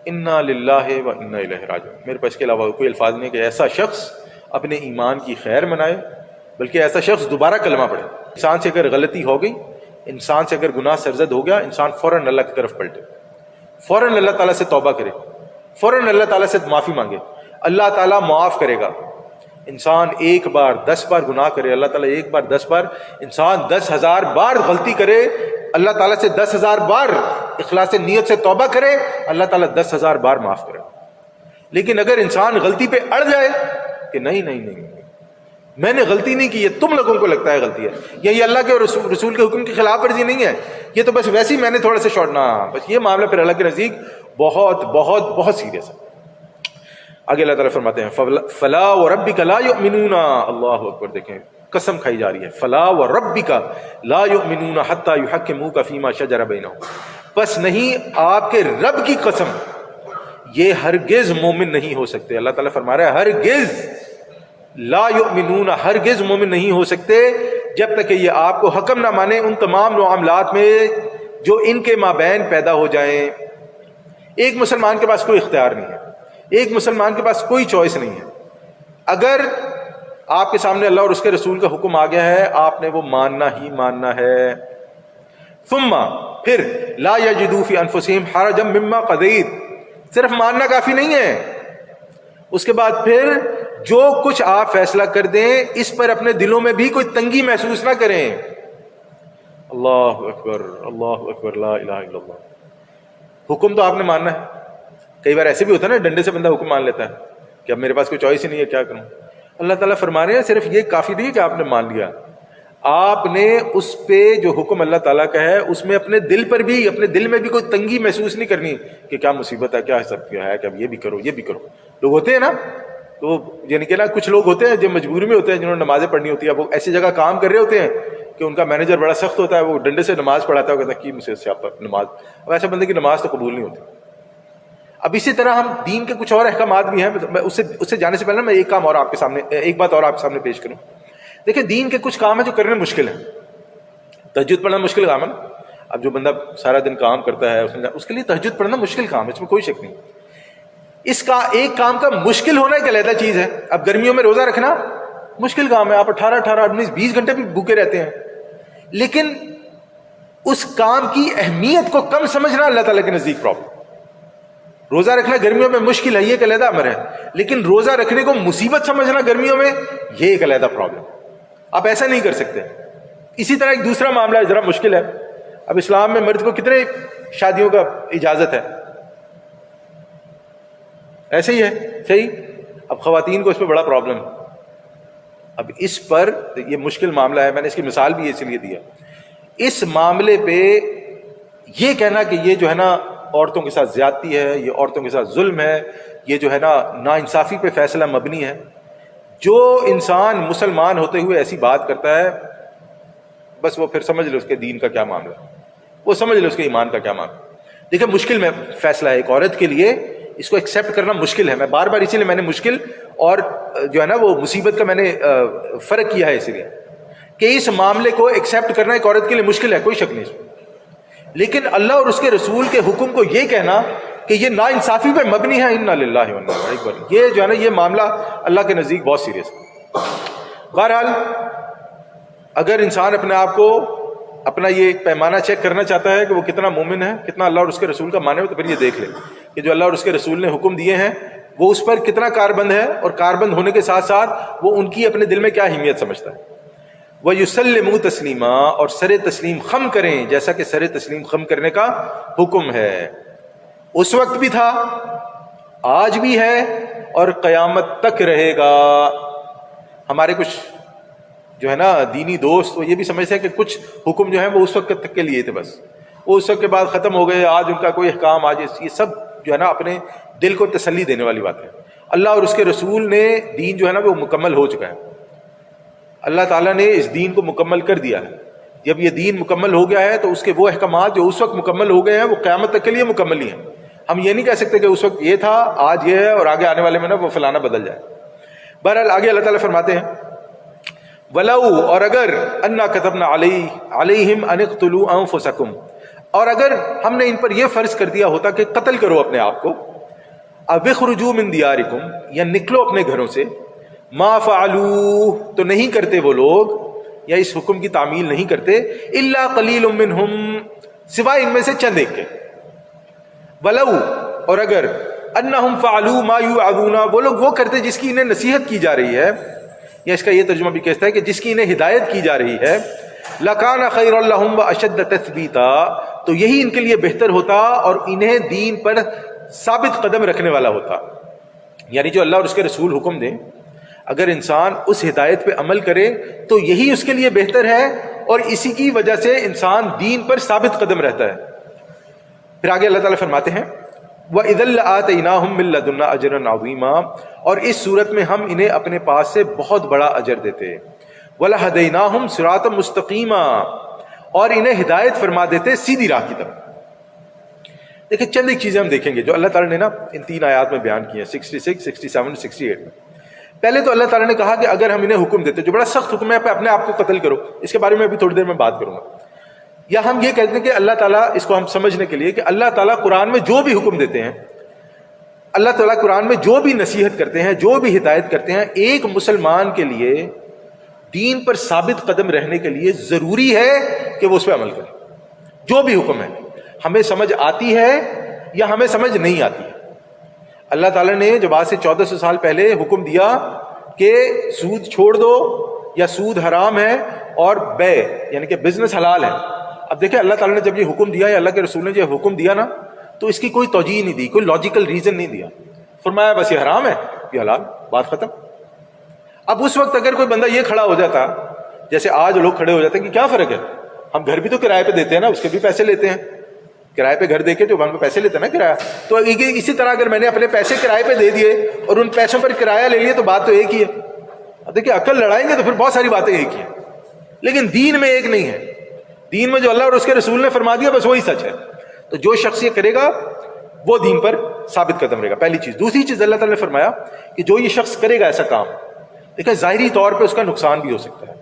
انا للہ و انا الیہ راجعون۔ میرے پاس اس کے علاوہ کوئی الفاظ نہیں کہ ایسا شخص اپنے ایمان کی خیر منائے، بلکہ ایسا شخص دوبارہ کلمہ پڑھے۔ انسان سے اگر غلطی ہو گئی، انسان سے اگر گناہ سرزد ہو گیا، انسان فوراً اللہ کی طرف پلٹے، فوراً اللہ تعالیٰ سے توبہ کرے، فوراً اللہ تعالیٰ سے معافی مانگے، اللہ تعالیٰ معاف کرے گا۔ انسان ایک بار 10 بار گناہ کرے، اللہ تعالیٰ ایک بار 10 بار، انسان 10,000 بار غلطی کرے، اللہ تعالیٰ سے 10,000 بار اخلاص نیت سے توبہ کرے، اللہ تعالیٰ 10,000 بار معاف کرے۔ لیکن اگر انسان غلطی پہ اڑ جائے کہ نہیں میں نے غلطی نہیں کی، یہ تم لوگوں کو لگتا ہے غلطی ہے، یہ اللہ کے رسول کے حکم کی خلاف ورزی نہیں ہے، یہ تو بس ویسے ہی میں نے تھوڑا سا شارٹنا، بس یہ معاملہ پھر اللہ کے نزدیک بہت بہت بہت سیریس ہے۔ آگے اللہ تعالیٰ فرماتے ہیں فلا وربک لا یؤمنون، اللہ اکبر، دیکھیں قسم کھائی جا رہی ہے، فلا وربک لا یؤمنون حتی یحکموک فیما شجر بینہم، پس نہیں آپ کے رب کی قسم یہ ہرگز مومن نہیں ہو سکتے۔ اللہ تعالیٰ فرما رہا ہے ہرگز، لا یؤمنون، ہرگز مومن نہیں ہو سکتے جب تک کہ یہ آپ کو حکم نہ مانے ان تمام معاملات میں جو ان کے مابین پیدا ہو جائیں۔ ایک مسلمان کے پاس کوئی اختیار نہیں ہے، ایک مسلمان کے پاس کوئی چوائس نہیں ہے۔ اگر آپ کے سامنے اللہ اور اس کے رسول کا حکم آ گیا ہے، آپ نے وہ ماننا ہی ماننا ہے۔ ثم، پھر لا یجدوا فی انفسہم حرجا مما قضیت، صرف ماننا کافی نہیں ہے، اس کے بعد پھر جو کچھ آپ فیصلہ کر دیں اس پر اپنے دلوں میں بھی کوئی تنگی محسوس نہ کریں. اللہ اکبر اللہ اکبر لا الہ الا اللہ. حکم تو آپ نے ماننا ہے. کئی بار ایسے بھی ہوتا ہے نا, ڈنڈے سے بندہ حکم مان لیتا ہے کہ اب میرے پاس کوئی چوائس ہی نہیں ہے, کیا کروں. اللہ تعالیٰ فرما رہے ہیں صرف یہ کافی نہیں کہ آپ نے مان لیا, آپ نے اس پہ جو حکم اللہ تعالیٰ کا ہے اس میں اپنے دل پر بھی, اپنے دل میں بھی کوئی تنگی محسوس نہیں کرنی کہ کیا مصیبت ہے, کیا سب کیا ہے, کہ اب یہ بھی کرو یہ بھی کرو. لوگ ہوتے ہیں نا, تو یعنی کہ نا کچھ لوگ ہوتے ہیں جو مجبوری میں ہوتے ہیں, جنہوں نے نمازیں پڑھنی ہوتی ہے, اب وہ ایسی جگہ کام کر رہے ہوتے ہیں کہ ان کا مینیجر بڑا سخت ہوتا ہے, وہ ڈنڈے سے نماز پڑھاتا ہے, وہ کہتا ہے کہ مجھ سے آپ نماز, اب ایسے بندے کی نماز تو قبول نہیں ہوتی. اب اسی طرح ہم دین کے کچھ اور احکامات بھی ہیں, اس سے جانے سے پہلے میں ایک کام اور آپ کے سامنے, ایک بات اور آپ کے سامنے پیش کروں. دیکھیں دین کے کچھ کام ہیں جو کرنے مشکل ہیں. تہجد پڑھنا مشکل کام ہے نا. اب جو بندہ سارا دن کام کرتا ہے اس کے لیے تہجد پڑھنا مشکل کام ہے, اس میں کوئی شک نہیں. اس کا ایک کام کا مشکل ہونا ایک علیحدہ چیز ہے. اب گرمیوں میں روزہ رکھنا مشکل کام ہے, آپ 18 19 20 گھنٹے بھی بھوکے رہتے ہیں, لیکن اس کام کی اہمیت کو کم سمجھنا اللہ تعالیٰ کے نزدیک پرابلم. روزہ رکھنا گرمیوں میں مشکل ہے, یہ ایک علیحدہ امر ہے, لیکن روزہ رکھنے کو مصیبت سمجھنا گرمیوں میں یہ ایک علیحدہ پرابلم. آپ ایسا نہیں کر سکتے. اسی طرح ایک دوسرا معاملہ ذرا مشکل ہے. اب اسلام میں مرد کو کتنے شادیوں کا اجازت ہے, ایسے ہی ہے صحیح. اب خواتین کو اس پہ بڑا پرابلم ہے. اب اس پر یہ مشکل معاملہ ہے, میں نے اس کی مثال بھی اس لیے دیا. اس معاملے پہ یہ کہنا کہ یہ جو ہے نا عورتوں کے ساتھ زیادتی ہے, یہ عورتوں کے ساتھ ظلم ہے, یہ جو ہے نا ناانصافی پہ فیصلہ مبنی ہے. جو انسان مسلمان ہوتے ہوئے ایسی بات کرتا ہے بس وہ پھر سمجھ لو اس کے دین کا کیا معاملہ ہے, وہ سمجھ لو اس کے ایمان کا کیا معاملہ. دیکھیں مشکل میں فیصلہ ہے ایک عورت کے لیے, اس کو ایکسیپٹ کرنا مشکل ہے. میں بار بار اسی لیے میں نے مشکل اور جو ہے نا وہ مصیبت کا میں نے فرق کیا ہے, اسی لیے کہ اس معاملے کو ایکسیپٹ کرنا ایک عورت کے لیے مشکل ہے, کوئی شک نہیں اس میں. لیکن اللہ اور اس کے رسول کے حکم کو یہ کہنا کہ یہ ناانصافی پہ مبنی ہے, انا للہ و انا الیہ راجعون, یہ جو ہے نا یہ معاملہ اللہ کے نزدیک بہت سیریس ہے. بہرحال اگر انسان اپنے آپ کو اپنا یہ پیمانہ چیک کرنا چاہتا ہے کہ وہ کتنا مومن ہے, کتنا اللہ اور اس کے رسول کا مانے, تو پھر یہ دیکھ لے کہ جو اللہ اور اس کے رسول نے حکم دیے ہیں وہ اس پر کتنا کاربند ہے, اور کاربند ہونے کے ساتھ ساتھ وہ ان کی اپنے دل میں کیا اہمیت سمجھتا ہے. وَيُسَلِّمُوا تَسْلِيمًا, اور سر تسلیم خم کریں جیسا کہ سر تسلیم خم کرنے کا حکم ہے. اس وقت بھی تھا, آج بھی ہے, اور قیامت تک رہے گا. ہمارے کچھ جو ہے نا دینی دوست وہ یہ بھی سمجھتے ہیں کہ کچھ حکم جو ہیں وہ اس وقت تک کے لیے تھے, بس وہ اس وقت کے بعد ختم ہو گئے, آج ان کا کوئی احکام, آج یہ سب جو ہے نا اپنے دل کو تسلی دینے والی بات ہے. اللہ اور اس کے رسول نے دین جو ہے نا وہ مکمل ہو چکا ہے. اللہ تعالیٰ نے اس دین کو مکمل کر دیا ہے. جب یہ دین مکمل ہو گیا ہے تو اس کے وہ احکامات جو اس وقت مکمل ہو گئے ہیں وہ قیامت تک کے لیے مکمل ہی ہیں. ہم یہ نہیں کہہ سکتے کہ اس وقت یہ تھا, آج یہ ہے, اور آگے آنے والے میں نا وہ فلانا بدل جائے. بہرحال آگے اللہ تعالیٰ فرماتے ہیں وَلَوْ, اور اگر اَنَّا كَتَبْنَا عَلَيْهِمْ أَنِ اقْتُلُوا أَنفُسَكُمْ, اور اگر ہم نے ان پر یہ فرض کر دیا ہوتا کہ قتل کرو اپنے آپ کو, أَوْ اخْرُجُوا مِنْ دِيَارِكُمْ, یا نکلو اپنے گھروں سے, ما فعلوا, تو نہیں کرتے وہ لوگ, یا اس حکم کی تعمیل نہیں کرتے, الا قلیل منہم, سوائے ان میں سے چند ایک کے. ولو, اور اگر انہم فعلوا ما یوعظون, وہ لوگ وہ کرتے جس کی انہیں نصیحت کی جا رہی ہے, یا اس کا یہ ترجمہ بھی کہتا ہے کہ جس کی انہیں ہدایت کی جا رہی ہے, لکان خیر لہم واشد تثبیتا, تو یہی ان کے لیے بہتر ہوتا اور انہیں دین پر ثابت قدم رکھنے والا ہوتا. یعنی جو اللہ اور اس کے رسول حکم دیں, اگر انسان اس ہدایت پہ عمل کرے تو یہی اس کے لیے بہتر ہے, اور اسی کی وجہ سے انسان دین پر ثابت قدم رہتا ہے. پھر آگے اللہ تعالیٰ فرماتے ہیں وَإِذًا لَآتَيْنَاهُم مِّن لَّدُنَّا أَجْرًا عَظِيمًا, اور اس صورت میں ہم انہیں اپنے پاس سے بہت بڑا اجر دیتے. وَلَهَدَيْنَاهُمْ صِرَاطًا مُسْتَقِيمًا, اور انہیں ہدایت فرما دیتے سیدھی راہ کی طرف. دیکھیں چند ایک چیزیں ہم دیکھیں گے جو اللہ تعالیٰ نے نا ان 3 آیات میں بیان کی ہیں, 66, 67, 68 میں. پہلے تو اللہ تعالیٰ نے کہا کہ اگر ہم انہیں حکم دیتے, جو بڑا سخت حکم ہے, اپنے آپ کو قتل کرو, اس کے بارے میں ابھی تھوڑی دیر میں بات کروں گا. یا ہم یہ کہتے ہیں کہ اللہ تعالیٰ, اس کو ہم سمجھنے کے لیے کہ اللہ تعالیٰ قرآن میں جو بھی حکم دیتے ہیں, اللہ تعالیٰ قرآن میں جو بھی نصیحت کرتے ہیں, جو بھی ہدایت کرتے ہیں, ایک مسلمان کے لیے دین پر ثابت قدم رہنے کے لیے ضروری ہے کہ وہ اس پہ عمل کرے. جو بھی حکم ہے ہمیں سمجھ آتی ہے یا ہمیں سمجھ نہیں آتی ہے. اللہ تعالیٰ نے جب آج سے 1400 سال پہلے حکم دیا کہ سود چھوڑ دو یا سود حرام ہے اور بے یعنی کہ بزنس حلال ہے. اب دیکھیں اللہ تعالیٰ نے جب یہ حکم دیا یا اللہ کے رسول نے جو حکم دیا نا تو اس کی کوئی توجیہ نہیں دی, کوئی لاجیکل ریزن نہیں دیا. فرمایا بس یہ حرام ہے یہ حلال, بات ختم. اب اس وقت اگر کوئی بندہ یہ کھڑا ہو جاتا جیسے آج لوگ کھڑے ہو جاتے ہیں کہ کیا فرق ہے, ہم گھر بھی تو کرائے پہ دیتے ہیں نا, اس کے بھی پیسے لیتے ہیں, کرائے پہ گھر دے کے جو ہم پیسے لیتے ہیں نا کرایہ, تو اسی طرح اگر میں نے اپنے پیسے کرائے پہ دے دیے اور ان پیسوں پر کرایہ لے لیے تو بات تو ایک ہی ہے. اب دیکھیے عقل لڑائیں گے تو پھر بہت ساری باتیں ایک ہی ہیں, لیکن دین میں ایک نہیں ہے. دین میں جو اللہ اور اس کے رسول نے فرما دیا بس وہی سچ ہے. تو جو شخص یہ کرے گا وہ دین پر ثابت قدم رہے گا, پہلی چیز. دوسری چیز اللہ تعالیٰ نے فرمایا کہ جو یہ شخص کرے گا ایسا کام, دیکھیں ظاہری طور پہ اس کا نقصان بھی ہو سکتا ہے.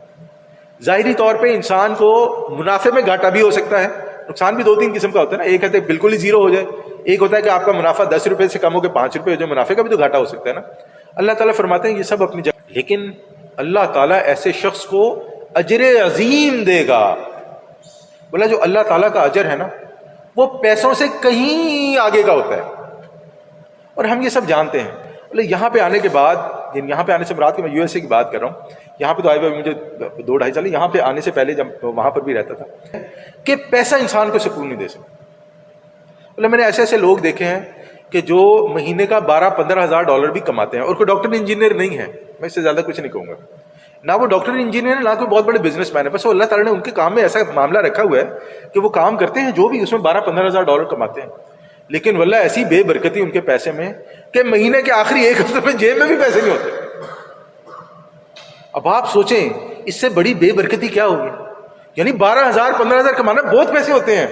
ظاہری طور پہ انسان کو منافع میں گھاٹا بھی ہو سکتا ہے. نقصان بھی 2-3 قسم کا ہوتا ہے نا, ایک ہے بالکل ہی زیرو ہو جائے, ایک ہوتا ہے کہ آپ کا منافع 10 روپے سے کم ہو کے 5 روپے ہو جائے, منافع کا بھی تو گھاٹا ہو سکتا ہے نا. اللہ تعالیٰ فرماتے ہیں یہ سب اپنی جگہ, لیکن اللہ تعالیٰ ایسے شخص کو اجر عظیم دے گا. بولا جو اللہ تعالیٰ کا اجر ہے نا وہ پیسوں سے کہیں آگے کا ہوتا ہے, اور ہم یہ سب جانتے ہیں. بولے یہاں پہ آنے کے بعد, یہاں پہ آنے سے مراد کہ میں USA کی بات کر رہا ہوں, یہاں پہ تو آئے ہوئے مجھے 2-2.5 سال, یہاں پہ آنے سے پہلے جب وہاں پر بھی رہتا تھا, کہ پیسہ انسان کو سکون نہیں دے سکتا. بولے میں نے ایسے ایسے لوگ دیکھے ہیں کہ جو مہینے کا $12-15 ہزار بھی کماتے ہیں, اور کوئی ڈاکٹر انجینئر نہیں ہے, میں اس سے زیادہ کچھ نہیں کہوں گا, نہ وہ ڈاکٹر انجینئر ہے نہ کوئی بہت بڑے بزنس مین ہے, بس وہ اللہ تعالیٰ نے ان کے کام میں ایسا معاملہ رکھا ہوا ہے کہ وہ کام کرتے ہیں جو بھی اس میں $12-15 ہزار کماتے ہیں, لیکن واللہ ایسی بے برکتی ان کے پیسے میں کہ مہینے کے آخری ایک ہفتے میں جیب میں بھی پیسے نہیں ہوتے. اب آپ سوچیں اس سے بڑی بے برکتی کیا ہوگی. یعنی 12,000-15,000 کمانا بہت پیسے ہوتے ہیں,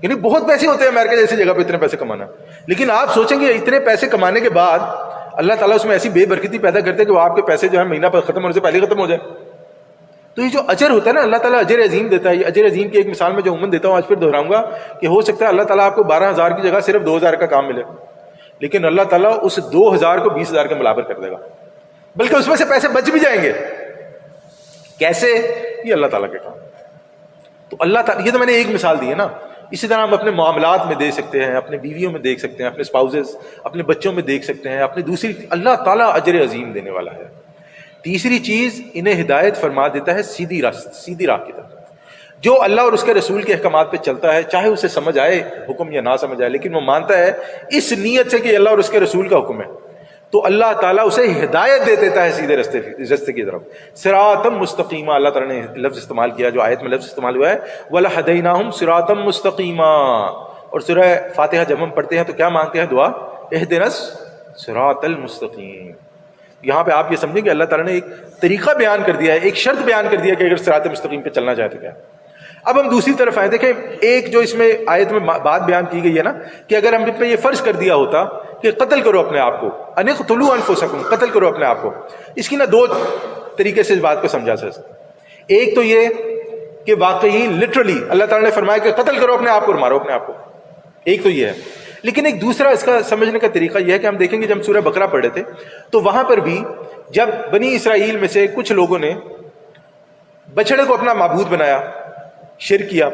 یعنی بہت پیسے ہوتے ہیں امریکہ جیسی جگہ پہ اتنے پیسے کمانا, لیکن آپ سوچیں گے اتنے پیسے کمانے کے بعد اللہ تعالیٰ اس میں ایسی بے برکتی پیدا کرتے ہیں کہ وہ آپ کے پیسے جو ہے مہینہ پر ختم ہونے سے پہلے ختم ہو جائے. تو یہ جو اجر ہوتا ہے نا اللہ تعالیٰ اجر عظیم دیتا ہے. یہ اجر عظیم کی ایک مثال میں جو عموماً دیتا ہوں آج پھر دہراؤں گا کہ ہو سکتا ہے اللہ تعالیٰ آپ کو 12,000 کی جگہ صرف 2,000 کا کام ملے, لیکن اللہ تعالیٰ اس 2,000 کو 20,000 کا برابر کر دے گا, بلکہ اس میں سے پیسے بچ بھی جائیں گے. کیسے؟ یہ اللہ تعالیٰ کے کام. تو اللہ تعالیٰ, یہ تو میں نے ایک مثال دی ہے نا, اسی طرح ہم اپنے معاملات میں دیکھ سکتے ہیں, اپنے بیویوں میں دیکھ سکتے ہیں, اپنے اسپاؤزز اپنے بچوں میں دیکھ سکتے ہیں, اپنے دوسری, اللہ تعالیٰ اجر عظیم دینے والا ہے. تیسری چیز انہیں ہدایت فرما دیتا ہے سیدھی راہ کی طرف. جو اللہ اور اس کے رسول کے احکامات پہ چلتا ہے, چاہے اسے سمجھ آئے حکم یا نہ سمجھ آئے, لیکن وہ مانتا ہے اس نیت سے کہ اللہ اور اس کے رسول کا حکم ہے, تو اللہ تعالیٰ اسے ہدایت دے دیتا ہے سیدھے رستے کی طرف. صراطا مستقیما, اللہ تعالیٰ نے لفظ استعمال کیا جو آیت میں لفظ استعمال ہوا ہے, وَلَهَدَيْنَاهُمْ صِرَاطًا مُسْتَقِيمًا. اور سورہ فاتحہ جب ہم پڑھتے ہیں تو کیا مانگتے ہیں دعا, اهدنا الصراط المستقیم. یہاں پہ آپ یہ سمجھیں کہ اللہ تعالیٰ نے ایک طریقہ بیان کر دیا ہے, ایک شرط بیان کر دیا ہے کہ اگر صراط مستقیم پہ چلنا چاہتے کیا. اب ہم دوسری طرف آئے, دیکھیں ایک جو اس میں آیت میں بات بیان کی گئی ہے نا کہ اگر ہم پہ یہ فرض کر دیا ہوتا کہ قتل کرو اپنے آپ کو, اقتلوا انفسکم, قتل کرو اپنے آپ کو, اس کی نہ 2 طریقے سے اس بات کو سمجھا سکتے. ایک تو یہ کہ واقعی لٹرلی اللہ تعالیٰ نے فرمایا کہ قتل کرو اپنے آپ کو اور مارو اپنے آپ کو, ایک تو یہ ہے. لیکن ایک دوسرا اس کا سمجھنے کا طریقہ یہ ہے کہ ہم دیکھیں گے جب سورہ بقرہ پڑھ رہے تھے تو وہاں پر بھی جب بنی اسرائیل میں سے کچھ لوگوں نے بچڑے کو اپنا معبود بنایا, شرک کیا,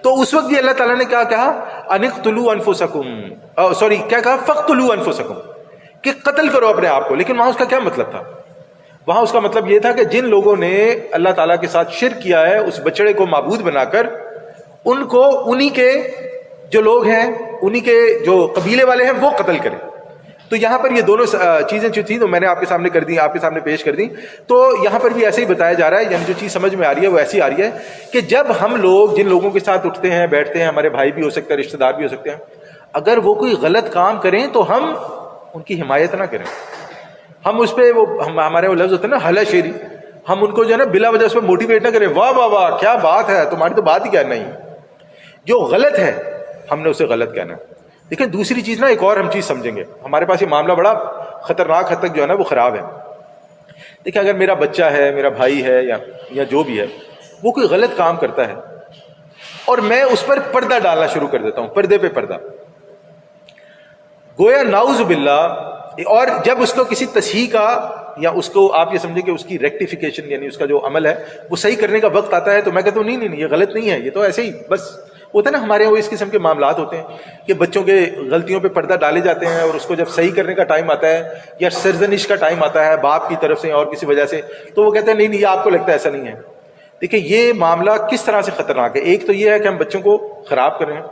تو اس وقت بھی اللہ تعالیٰ نے کیا کہا, انقتلوا انفسکم, کیا کہا, فقتلوا انفسکم, کہ قتل کرو اپنے آپ کو. لیکن وہاں اس کا کیا مطلب تھا؟ وہاں اس کا مطلب یہ تھا کہ جن لوگوں نے اللہ تعالیٰ کے ساتھ شرک کیا ہے اس بچڑے کو معبود بنا کر, ان کو انہی کے جو لوگ ہیں, انہی کے جو قبیلے والے ہیں وہ قتل کریں. تو یہاں پر یہ دونوں چیزیں جو تھیں تو میں نے آپ کے سامنے کر دی, آپ کے سامنے پیش کر دی. تو یہاں پر بھی ایسے ہی بتایا جا رہا ہے, یعنی جو چیز سمجھ میں آ رہی ہے وہ ایسی آ رہی ہے کہ جب ہم لوگ جن لوگوں کے ساتھ اٹھتے ہیں بیٹھتے ہیں, ہمارے بھائی بھی ہو سکتے ہیں, رشتہ دار بھی ہو سکتے ہیں, اگر وہ کوئی غلط کام کریں تو ہم ان کی حمایت نہ کریں. ہم اس پہ ہمارے وہ لفظ ہوتے ہیں نا ہلا شیری, ہم ان کو جو ہے نا بلا وجہ اس پہ موٹیویٹ نہ کریں, واہ واہ واہ کیا بات ہے, تمہاری تو بات ہی کیا نہیں. جو غلط ہے ہم نے اسے غلط کہنا ہے. لیکن دوسری چیز نا ایک اور ہم چیز سمجھیں گے, ہمارے پاس یہ معاملہ بڑا خطرناک حد تک جو ہے نا وہ خراب ہے. دیکھیں اگر میرا بچہ ہے, میرا بھائی ہے یا جو بھی ہے, وہ کوئی غلط کام کرتا ہے اور میں اس پر پردہ ڈالنا شروع کر دیتا ہوں, پردے پہ پردہ, گویا نعوذ باللہ. اور جب اس کو کسی تصحیح کا یا اس کو آپ یہ سمجھیں کہ اس کی ریکٹیفیکیشن یعنی اس کا جو عمل ہے وہ صحیح کرنے کا وقت آتا ہے تو میں کہتا ہوں نہیں یہ غلط نہیں ہے, یہ تو ایسے ہی بس ہوتا ہے نا ہمارے یہاں وہ اس قسم کے معاملات ہوتے ہیں کہ بچوں کے غلطیوں پہ پردہ ڈالے جاتے ہیں، اور اس کو جب صحیح کرنے کا ٹائم آتا ہے یا سرزنش کا ٹائم آتا ہے باپ کی طرف سے اور کسی وجہ سے، تو وہ کہتے ہیں نہیں نہیں، آپ کو لگتا ہے ایسا نہیں ہے۔ دیکھیں یہ معاملہ کس طرح سے خطرناک ہے۔ ایک تو یہ ہے کہ ہم بچوں کو خراب کر رہے ہیں،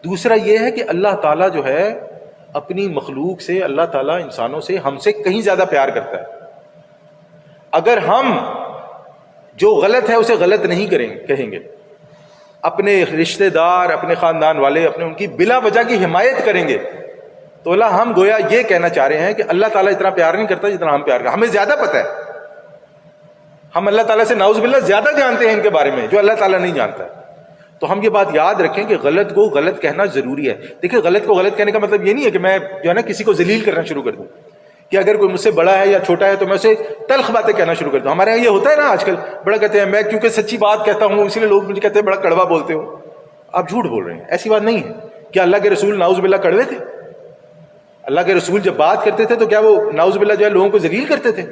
دوسرا یہ ہے کہ اللہ تعالیٰ جو ہے اپنی مخلوق سے، اللہ تعالیٰ انسانوں سے ہم سے کہیں زیادہ پیار کرتا ہے۔ اگر ہم جو غلط ہے اسے غلط نہیں کہیں گے، اپنے رشتہ دار، اپنے خاندان والے، اپنے ان کی بلا وجہ کی حمایت کریں گے، تو اللہ ہم گویا یہ کہنا چاہ رہے ہیں کہ اللہ تعالیٰ اتنا پیار نہیں کرتا جتنا ہم پیار کرتے ہیں۔ ہمیں زیادہ پتہ ہے، ہم اللہ تعالیٰ سے نعوذ باللہ زیادہ جانتے ہیں ان کے بارے میں جو اللہ تعالیٰ نہیں جانتا ہے۔ تو ہم یہ بات یاد رکھیں کہ غلط کو غلط کہنا ضروری ہے۔ دیکھیں غلط کو غلط کہنے کا مطلب یہ نہیں ہے کہ میں جو ہے نا کسی کو ذلیل کرنا شروع کر دوں، کہ اگر کوئی مجھ سے بڑا ہے یا چھوٹا ہے تو میں اسے تلخ باتیں کہنا شروع کر دوں۔ ہمارے یہاں یہ ہوتا ہے نا آج کل، بڑا کہتے ہیں میں کیونکہ سچی بات کہتا ہوں اسی لیے لوگ مجھے کہتے ہیں بڑا کڑوا بولتے ہو۔ آپ جھوٹ بول رہے ہیں، ایسی بات نہیں ہے۔ کیا اللہ کے رسول نعوذ باللہ کڑوے تھے؟ اللہ کے رسول جب بات کرتے تھے تو کیا وہ نعوذ باللہ جو ہے لوگوں کو ذلیل کرتے تھے؟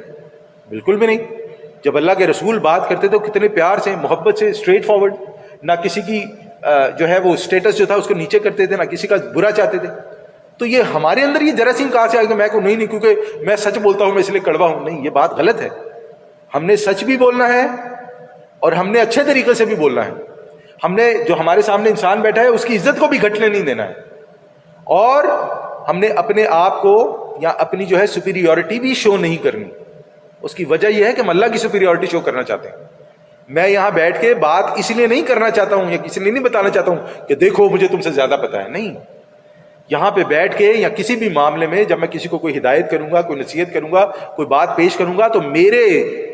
بالکل بھی نہیں۔ جب اللہ کے رسول بات کرتے تھے تو کتنے پیار سے، محبت سے، اسٹریٹ فارورڈ، نہ کسی کی جو ہے وہ اسٹیٹس جو تھا اس کو نیچے کرتے تھے، نہ کسی کا برا چاہتے تھے۔ تو یہ ہمارے اندر یہ جراثیم کہاں سے آ گیا؟ میں کو نہیں کیونکہ میں سچ بولتا ہوں میں اس لیے کڑوا ہوں۔ نہیں، یہ بات غلط ہے۔ ہم نے سچ بھی بولنا ہے اور ہم نے اچھے طریقے سے بھی بولنا ہے۔ ہم نے جو ہمارے سامنے انسان بیٹھا ہے اس کی عزت کو بھی گھٹنے نہیں دینا ہے، اور ہم نے اپنے آپ کو یا اپنی جو ہے سپیریورٹی بھی شو نہیں کرنی۔ اس کی وجہ یہ ہے کہ ہم اللہ کی سپیریورٹی شو کرنا چاہتے ہیں۔ میں یہاں بیٹھ کے بات اس لیے نہیں کرنا چاہتا ہوں یا کسی لیے نہیں بتانا چاہتا ہوں کہ دیکھو مجھے تم سے زیادہ پتہ ہے، نہیں۔ یہاں پہ بیٹھ کے یا کسی بھی معاملے میں جب میں کسی کو کوئی ہدایت کروں گا، کوئی نصیحت کروں گا، کوئی بات پیش کروں گا، تو میرے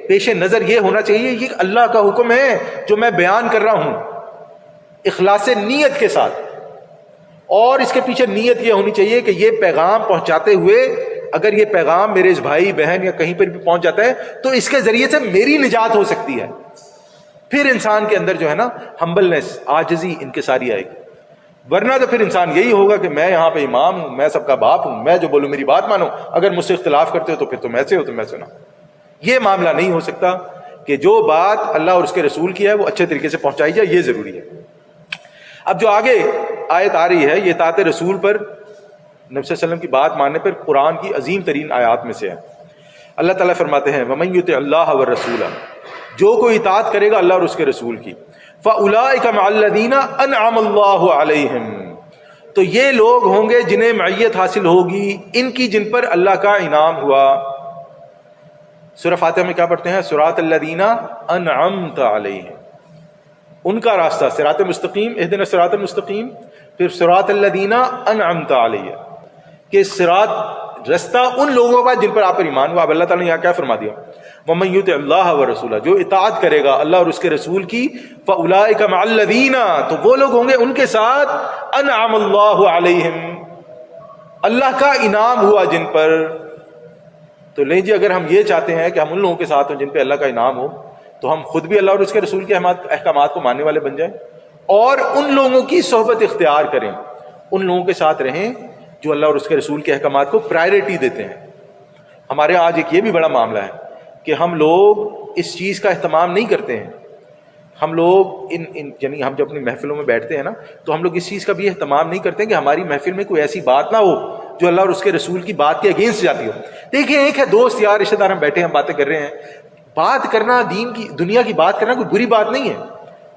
پیش نظر یہ ہونا چاہیے یہ اللہ کا حکم ہے جو میں بیان کر رہا ہوں، اخلاص نیت کے ساتھ۔ اور اس کے پیچھے نیت یہ ہونی چاہیے کہ یہ پیغام پہنچاتے ہوئے اگر یہ پیغام میرے اس بھائی بہن یا کہیں پر بھی پہنچ جاتا ہے تو اس کے ذریعے سے میری نجات ہو سکتی ہے۔ پھر انسان کے اندر جو ہے نا ہمبلنس، عاجزی، انکساری آئے گی۔ ورنہ تو پھر انسان یہی ہوگا کہ میں یہاں پہ امام ہوں، میں سب کا باپ ہوں، میں جو بولوں میری بات مانو، اگر مجھ سے اختلاف کرتے ہو تو پھر تم ایسے ہو تو میں سنا۔ یہ معاملہ نہیں ہو سکتا کہ جو بات اللہ اور اس کے رسول کی ہے وہ اچھے طریقے سے پہنچائی جائے، یہ ضروری ہے۔ اب جو آگے آیت آ رہی ہے یہ اطاعت رسول پر، نبی صلی اللہ علیہ وسلم کی بات ماننے پر قرآن کی عظیم ترین آیات میں سے ہے۔ اللہ تعالیٰ فرماتے ہیں وَمَن يُطِعِ اللَّهَ وَالرَّسُولَ، جو کوئی اطاعت کرے گا اللہ اور اس کے رسول کی، فَأُولَٰئِكَ مَعَ الَّذِينَ أَنْعَمَ اللَّهُ عَلَيْهِمْ، تو یہ لوگ ہوں گے جنہیں معیت حاصل ہوگی ان کی جن پر اللہ کا انعام ہوا۔ سورہ فاتحہ میں کیا پڑھتے ہیں؟ صراط الذین انعمت علیہم، ان کا راستہ صراط مستقیم، اہدنا الصراط المستقیم، پھر صراط الذین انعمت علیہم، کہ صراط رستہ ان لوگوں کا جن پر آپ پر ایمان ہوا۔ اب اللہ تعالیٰ نے یہاں کیا فرما دیا؟ وَمَن يُطِعِ اللَّهَ وَرَسُولَهُ، جو اطاعت کرے گا اللہ اور اس کے رسول کی، فَأُولَٰئِكَ مَعَ الَّذِينَ، تو وہ لوگ ہوں گے ان کے ساتھ، أَنْعَمَ اللَّهُ عَلَيْهِمْ، اللہ کا انعام ہوا جن پر۔ تو لیں جی، اگر ہم یہ چاہتے ہیں کہ ہم ان لوگوں کے ساتھ ہوں جن پہ اللہ کا انعام ہو، تو ہم خود بھی اللہ اور اس کے رسول کے احکامات کو ماننے والے بن جائیں اور ان لوگوں کی صحبت اختیار کریں، ان لوگوں کے ساتھ رہیں جو اللہ اور اس کے رسول کے احکامات کو پرائرٹی دیتے ہیں۔ ہمارے آج ایک یہ بھی بڑا معاملہ ہے کہ ہم لوگ اس چیز کا اہتمام نہیں کرتے ہیں۔ ہم لوگ یعنی ہم جب اپنی محفلوں میں بیٹھتے ہیں نا تو ہم لوگ اس چیز کا بھی اہتمام نہیں کرتے کہ ہماری محفل میں کوئی ایسی بات نہ ہو جو اللہ اور اس کے رسول کی بات کے اگینسٹ جاتی ہو۔ دیکھیں، ایک ہے دوست یار رشتہ دار، ہم بیٹھے ہیں باتیں کر رہے ہیں، بات کرنا دین کی دنیا کی بات کرنا کوئی بری بات نہیں ہے۔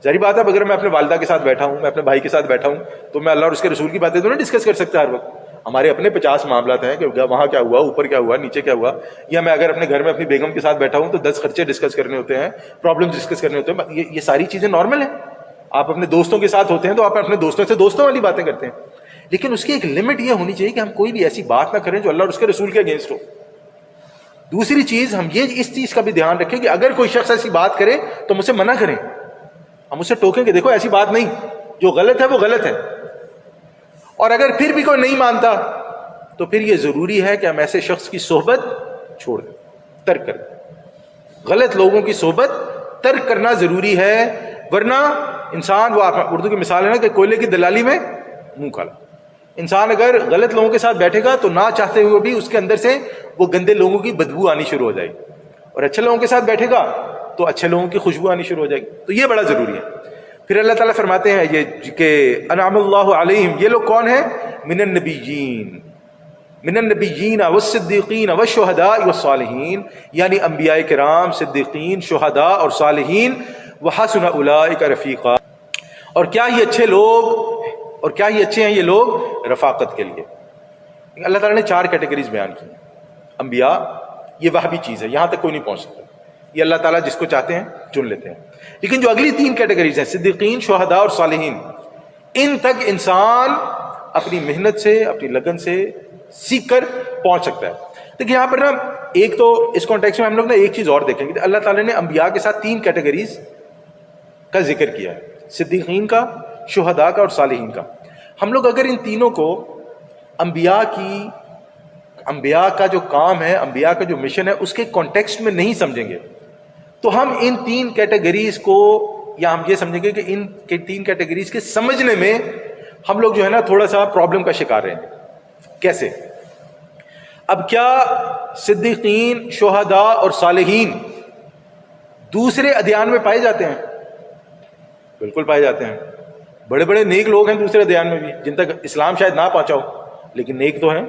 ظاہری بات ہے اگر میں اپنے والدہ کے ساتھ بیٹھا ہوں، میں اپنے بھائی کے ساتھ بیٹھا ہوں، تو میں اللہ اور اس کے رسول کی باتیں تو نہیں ڈسکس کر سکتا ہر وقت۔ ہمارے اپنے 50 معاملات ہیں کہ وہاں کیا ہوا، اوپر کیا ہوا، نیچے کیا ہوا، یا میں اگر اپنے گھر میں اپنی بیگم کے ساتھ بیٹھا ہوں تو 10 خرچے ڈسکس کرنے ہوتے ہیں، پرابلم ڈسکس کرنے ہوتے ہیں۔ یہ ساری چیزیں نارمل ہیں۔ آپ اپنے دوستوں کے ساتھ ہوتے ہیں تو آپ اپنے دوستوں سے دوستوں والی باتیں کرتے ہیں، لیکن اس کی ایک لمٹ یہ ہونی چاہیے کہ ہم کوئی بھی ایسی بات نہ کریں جو اللہ اور اس کے رسول کے اگینسٹ ہو۔ دوسری چیز، ہم اس چیز کا بھی دھیان رکھیں کہ اگر کوئی شخص ایسی بات کرے تو مجھ سے منع کریں، ہم اسے ٹوکیں کہ دیکھو ایسی بات نہیں، جو غلط ہے وہ غلط ہے۔ اور اگر پھر بھی کوئی نہیں مانتا تو پھر یہ ضروری ہے کہ ہم ایسے شخص کی صحبت چھوڑ دیں، ترک کر دیں۔ غلط لوگوں کی صحبت ترک کرنا ضروری ہے، ورنہ انسان، وہ اردو کی مثال ہے نا کہ کوئلے کی دلالی میں منہ کالا۔ انسان اگر غلط لوگوں کے ساتھ بیٹھے گا تو نہ چاہتے ہوئے بھی اس کے اندر سے وہ گندے لوگوں کی بدبو آنی شروع ہو جائے گی، اور اچھے لوگوں کے ساتھ بیٹھے گا تو اچھے لوگوں کی خوشبو آنی شروع ہو جائے گی۔ تو یہ بڑا ضروری ہے۔ پھر اللہ تعالیٰ فرماتے ہیں یہ کہ انعم اللہ علیہم، یہ لوگ کون ہیں؟ من النبیین والصدیقین والشہداء والصالحین، یعنی انبیاء کرام، صدیقین، شہداء اور صالحین، وحسن اولئک رفیقا، اور کیا ہی اچھے لوگ اور کیا ہی اچھے ہیں یہ لوگ رفاقت کے لیے۔ اللہ تعالیٰ نے 4 کیٹیگریز بیان کی۔ انبیاء یہ وہابی چیز ہے، یہاں تک کوئی نہیں پہنچ سکتا، یہ اللہ تعالیٰ جس کو چاہتے ہیں چن لیتے ہیں۔ لیکن جو اگلی 3 کیٹیگریز ہیں، صدیقین، شہداء اور صالحین، ان تک انسان اپنی محنت سے، اپنی لگن سے سیکھ کر پہنچ سکتا ہے۔ دیکھیں یہاں پر نا ایک تو اس کانٹیکسٹ میں ہم لوگ نا ایک چیز اور دیکھیں گے، اللہ تعالیٰ نے انبیاء کے ساتھ 3 کیٹیگریز کا ذکر کیا ہے، صدیقین کا، شہداء کا اور صالحین کا۔ ہم لوگ اگر ان تینوں کو انبیاء کا جو کام ہے، انبیاء کا جو مشن ہے، اس کے کانٹیکسٹ میں نہیں سمجھیں گے تو ہم ان 3 کیٹیگریز کو، یا ہم یہ سمجھیں گے کہ ان 3 کیٹیگریز کے سمجھنے میں ہم لوگ جو ہے نا تھوڑا سا پرابلم کا شکار رہیں گے۔ کیسے؟ اب کیا صدیقین، شہداء اور صالحین دوسرے ادیان میں پائے جاتے ہیں؟ بالکل پائے جاتے ہیں۔ بڑے بڑے نیک لوگ ہیں دوسرے ادیان میں بھی، جن تک اسلام شاید نہ پہنچا ہو لیکن نیک تو ہیں۔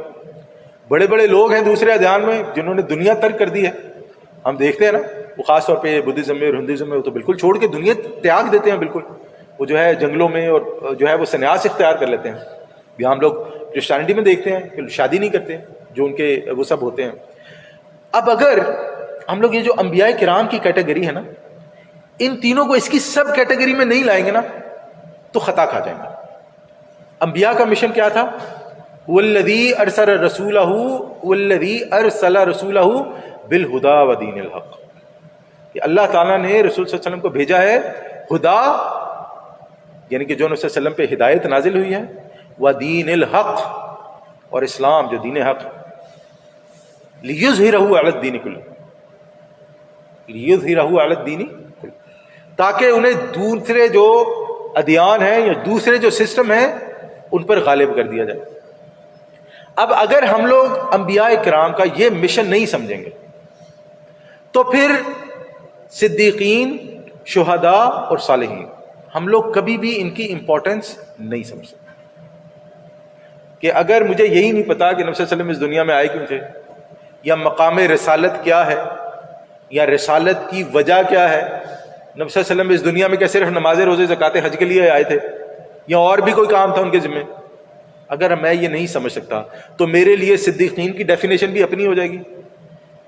بڑے بڑے لوگ ہیں دوسرے ادیان میں جنہوں نے دنیا ترک کر دی ہے، ہم دیکھتے ہیں نا، وہ خاص طور پہ بدھزم میں اور ہندوازم میں وہ تو بالکل چھوڑ کے دنیا تیاگ دیتے ہیں، بالکل وہ جو ہے جنگلوں میں اور جو ہے وہ سنیاس اختیار کر لیتے ہیں۔ یہاں ہم لوگ کرسچینٹی میں دیکھتے ہیں کہ شادی نہیں کرتے جو ان کے وہ سب ہوتے ہیں۔ اب اگر ہم لوگ یہ جو انبیاء کرام کی کیٹیگری ہے نا، ان تینوں کو اس کی سب کیٹیگری میں نہیں لائیں گے نا تو خطا کھا جائیں گے۔ انبیاء کا مشن کیا تھا؟ والذی ارسل رسولہ بالہدی ودین الحق، کہ اللہ تعالیٰ نے رسول صلی اللہ علیہ وسلم کو بھیجا ہے ہدا، یعنی کہ جو نبی صلی اللہ علیہ وسلم پہ ہدایت نازل ہوئی ہے، ودین الحق، اور اسلام جو دین حق، لیظہرہ علی الدین کلہ، لیظہرہ علی الدین کلہ، تاکہ انہیں دوسرے جو ادیان ہیں یا دوسرے جو سسٹم ہیں ان پر غالب کر دیا جائے۔ اب اگر ہم لوگ انبیاء کرام کا یہ مشن نہیں سمجھیں گے تو پھر صدیقین، شہداء اور صالحین ہم لوگ کبھی بھی ان کی امپورٹنس نہیں سمجھ سکتے۔ کہ اگر مجھے یہی نہیں پتا کہ نبی صلی اللہ علیہ وسلم اس دنیا میں آئے کیوں تھے، یا مقام رسالت کیا ہے، یا رسالت کی وجہ کیا ہے، نبی صلی اللہ علیہ وسلم اس دنیا میں کیا صرف نماز، روزے، زکوٰۃ، حج کے لیے آئے تھے یا اور بھی کوئی کام تھا ان کے ذمہ؟ اگر میں یہ نہیں سمجھ سکتا تو میرے لیے صدیقین کی ڈیفینیشن بھی اپنی ہو جائے گی،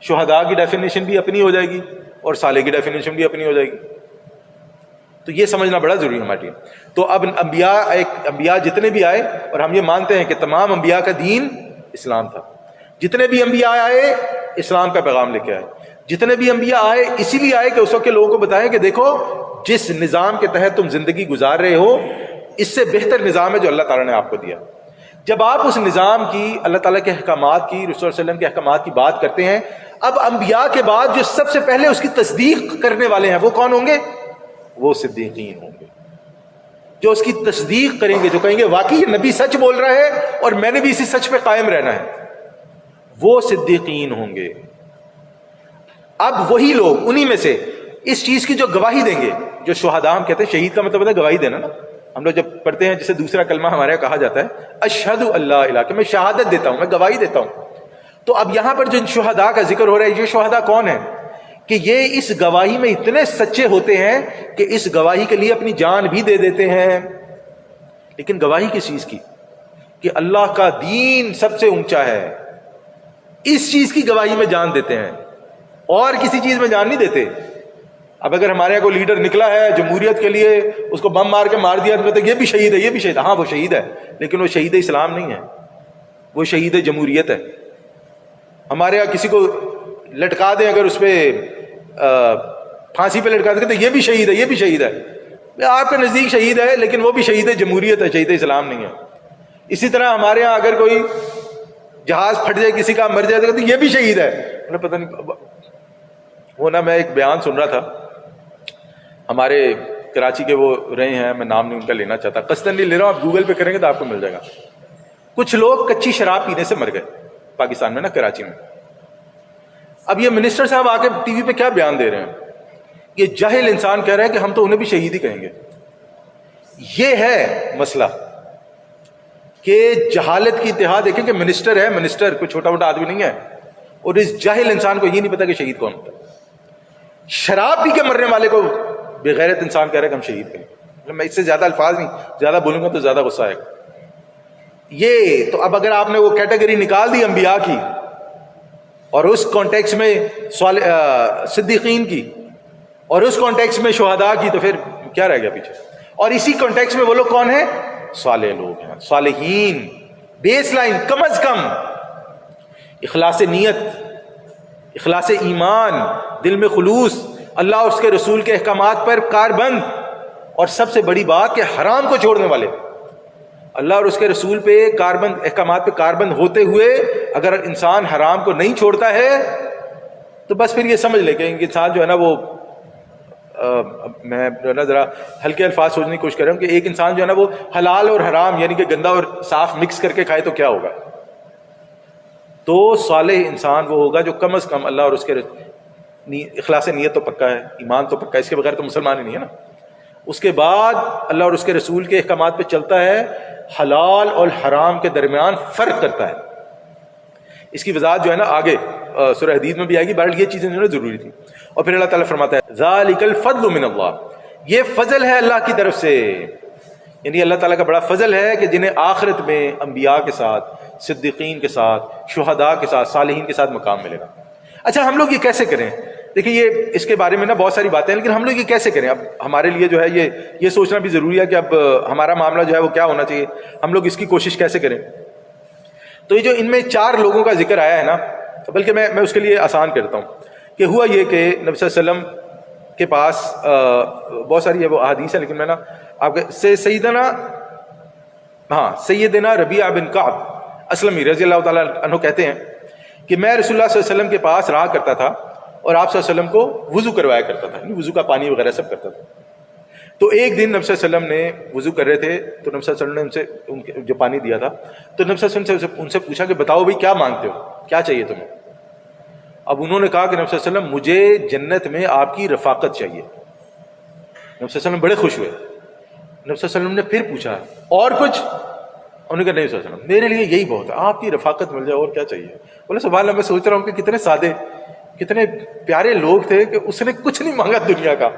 شہداء کی ڈیفینیشن بھی اپنی ہو جائے گی، اور صالح کی ڈیفینیشن بھی اپنی ہو جائے گی۔ تو یہ سمجھنا بڑا ضروری ہے ہمارے لیے۔ تو اب انبیاء جتنے بھی آئے، اور ہم یہ مانتے ہیں کہ تمام انبیاء کا دین اسلام تھا، جتنے بھی انبیاء آئے اسلام کا پیغام لے کے آئے، جتنے بھی انبیاء آئے اسی لیے آئے کہ اس وقت کے لوگوں کو بتائیں کہ دیکھو جس نظام کے تحت تم زندگی گزار رہے ہو اس سے بہتر نظام ہے جو اللہ تعالیٰ نے آپ کو دیا۔ جب آپ اس نظام کی، اللہ تعالیٰ کے احکامات کی، رسول صلی اللہ علیہ وسلم کے احکامات کی بات کرتے ہیں، اب انبیاء کے بعد جو سب سے پہلے اس کی تصدیق کرنے والے ہیں وہ کون ہوں گے؟ وہ صدیقین ہوں گے، جو اس کی تصدیق کریں گے، جو کہیں گے واقعی یہ نبی سچ بول رہا ہے اور میں نے بھی اسی سچ پہ قائم رہنا ہے، وہ صدیقین ہوں گے۔ اب وہی لوگ انہی میں سے اس چیز کی جو گواہی دیں گے، جو شہداء ہم کہتے ہیں، شہید کا مطلب ہے گواہی دینا نا، ہم لوگ جب پڑھتے ہیں جسے دوسرا کلمہ ہمارے یہاں کہا جاتا ہے اشہد اللہ الہ، کہ میں شہادت دیتا ہوں، میں گواہی دیتا ہوں۔ تو اب یہاں پر جو شہداء کا ذکر ہو رہا ہے، یہ شہداء کون ہیں؟ کہ یہ اس گواہی میں اتنے سچے ہوتے ہیں کہ اس گواہی کے لیے اپنی جان بھی دے دیتے ہیں۔ لیکن گواہی کس چیز کی؟ کہ اللہ کا دین سب سے اونچا ہے، اس چیز کی گواہی میں جان دیتے ہیں، اور کسی چیز میں جان نہیں دیتے۔ اب اگر ہمارے یہاں کوئی لیڈر نکلا ہے جمہوریت کے لیے، اس کو بم مار کے مار دیا تو کہتے ہیں یہ بھی شہید ہے، یہ بھی شہید ہے۔ ہاں وہ شہید ہے، لیکن وہ شہید اسلام نہیں ہے، وہ شہید جمہوریت ہے۔ ہمارے یہاں کسی کو لٹکا دیں، اگر اس پہ پھانسی پہ لٹکا دیں تو یہ بھی شہید ہے، یہ بھی شہید ہے۔ آپ کے نزدیک شہید ہے لیکن وہ بھی شہید جمہوریت ہے، شہید اسلام نہیں ہے۔ اسی طرح ہمارے یہاں اگر کوئی جہاز پھٹ جائے، کسی کا مر جائے تو کہتے ہیں یہ بھی شہید ہے۔ پتہ نہیں وہ نا، میں ایک بیان سن رہا تھا، ہمارے کراچی کے وہ رہے ہیں، میں نام نہیں ان کا لینا چاہتا، قصدن نہیں لے رہا ہوں، آپ گوگل پہ کریں گے تو آپ کو مل جائے گا۔ کچھ لوگ کچی شراب پینے سے مر گئے پاکستان میں نا، کراچی میں۔ اب یہ منسٹر صاحب آ کے ٹی وی پہ کیا بیان دے رہے ہیں؟ یہ جاہل انسان کہہ رہا ہے کہ ہم تو انہیں بھی شہید ہی کہیں گے۔ یہ ہے مسئلہ کہ جہالت کی انتہا دیکھیں کہ منسٹر ہے، منسٹر کوئی چھوٹا موٹا آدمی نہیں ہے، اور اس جاہل انسان کو یہ نہیں پتا کہ شہید کون ہوتا ہے۔ شراب پی کے مرنے والے کو بغیرت انسان کہہ رہا ہے کہ ہم شہید کریں۔ میں اس سے زیادہ الفاظ نہیں زیادہ بولوں گا تو زیادہ غصہ آئے گا۔ یہ تو اب اگر آپ نے وہ کیٹیگری نکال دی انبیاء کی اور اس کانٹیکس میں صدیقین کی اور اس کانٹیکس میں شہداء کی، تو پھر کیا رہ گیا پیچھے؟ اور اسی کانٹیکس میں وہ لوگ کون ہیں؟ صالح لوگ ہیں، صالحین۔ بیس لائن کم از کم اخلاص نیت، اخلاص ایمان، دل میں خلوص، اللہ اور اس کے رسول کے احکامات پر کاربند، اور سب سے بڑی بات کہ حرام کو چھوڑنے والے۔ اللہ اور اس کے رسول پہ کاربند، احکامات پہ کاربند ہوتے ہوئے اگر انسان حرام کو نہیں چھوڑتا ہے تو بس پھر یہ سمجھ لے کہ انسان جو ہے نا وہ میں جو ہے نا ذرا ہلکے الفاظ سوچنے کی کوشش کر رہا ہوں کہ ایک انسان جو ہے نا وہ حلال اور حرام یعنی کہ گندا اور صاف مکس کر کے کھائے تو کیا ہوگا؟ تو صالح انسان وہ ہوگا جو کم از کم اللہ اور اس کے اخلاص نیت تو پکا ہے، ایمان تو پکا ہے، اس کے بغیر تو مسلمان ہی نہیں ہے نا۔ اس کے بعد اللہ اور اس کے رسول کے احکامات پہ چلتا ہے، حلال اور حرام کے درمیان فرق کرتا ہے۔ اس کی وضاحت جو ہے نا آگے سورہ حدید میں بھی آئے گی، بہرحال یہ چیزیں جو ہے ضروری تھی۔ اور پھر اللہ تعالیٰ فرماتا ہے ذالک الفضل من اللہ، یہ فضل ہے اللہ کی طرف سے، یعنی اللہ تعالیٰ کا بڑا فضل ہے کہ جنہیں آخرت میں انبیاء کے ساتھ، صدیقین کے ساتھ، شہداء کے ساتھ، صالحین کے ساتھ مقام ملے گا۔ اچھا ہم لوگ یہ کیسے کریں؟ دیکھیں یہ اس کے بارے میں نا بہت ساری باتیں ہیں، لیکن ہم لوگ یہ کیسے کریں؟ اب ہمارے لیے جو ہے یہ سوچنا بھی ضروری ہے کہ اب ہمارا معاملہ جو ہے وہ کیا ہونا چاہیے، ہم لوگ اس کی کوشش کیسے کریں؟ تو یہ جو ان میں 4 لوگوں کا ذکر آیا ہے نا، بلکہ میں اس کے لیے آسان کرتا ہوں کہ ہوا یہ کہ نبی صلی اللہ علیہ وسلم کے پاس بہت ساری وہ احادیث ہیں، لیکن میں نا آپ کے سیدنا ربیعہ بن کعب اسلمی رضی اللہ تعالیٰ عنہ کہتے ہیں کہ میں رسول اللہ صلی اللہ علیہ وسلم کے پاس رہا کرتا تھا اور آپ صلی اللہ علیہ وسلم کو وضو کروایا کرتا تھا، یعنی وضو کا پانی وغیرہ سب کرتا تھا۔ تو ایک دن نبی صلی اللہ علیہ وسلم نے وضو کر رہے تھے تو نبی صلی اللہ علیہ وسلم نے ان جو پانی دیا تھا تو نبی صلی اللہ علیہ وسلم سے ان سے پوچھا کہ بتاؤ بھائی کیا مانگتے ہو، کیا چاہیے تمہیں؟ اب انہوں نے کہا کہ نبی صلی اللہ علیہ وسلم مجھے جنت میں آپ کی رفاقت چاہیے۔ نبی صلی اللہ علیہ وسلم بڑے خوش ہوئے۔ نبی صلی اللہ علیہ وسلم نے پھر پوچھا اور کچھ؟ انہوں نے کہا نہیں صلی اللہ علیہ وسلم میرے لیے یہی بہت ہے، آپ کی رفاقت مل جائے اور کیا چاہیے۔ بولے سبحان اللہ، میں سوچ رہا ہوں کہ کتنے سادے کتنے پیارے لوگ تھے کہ اس نے کچھ نہیں مانگا دنیا کا،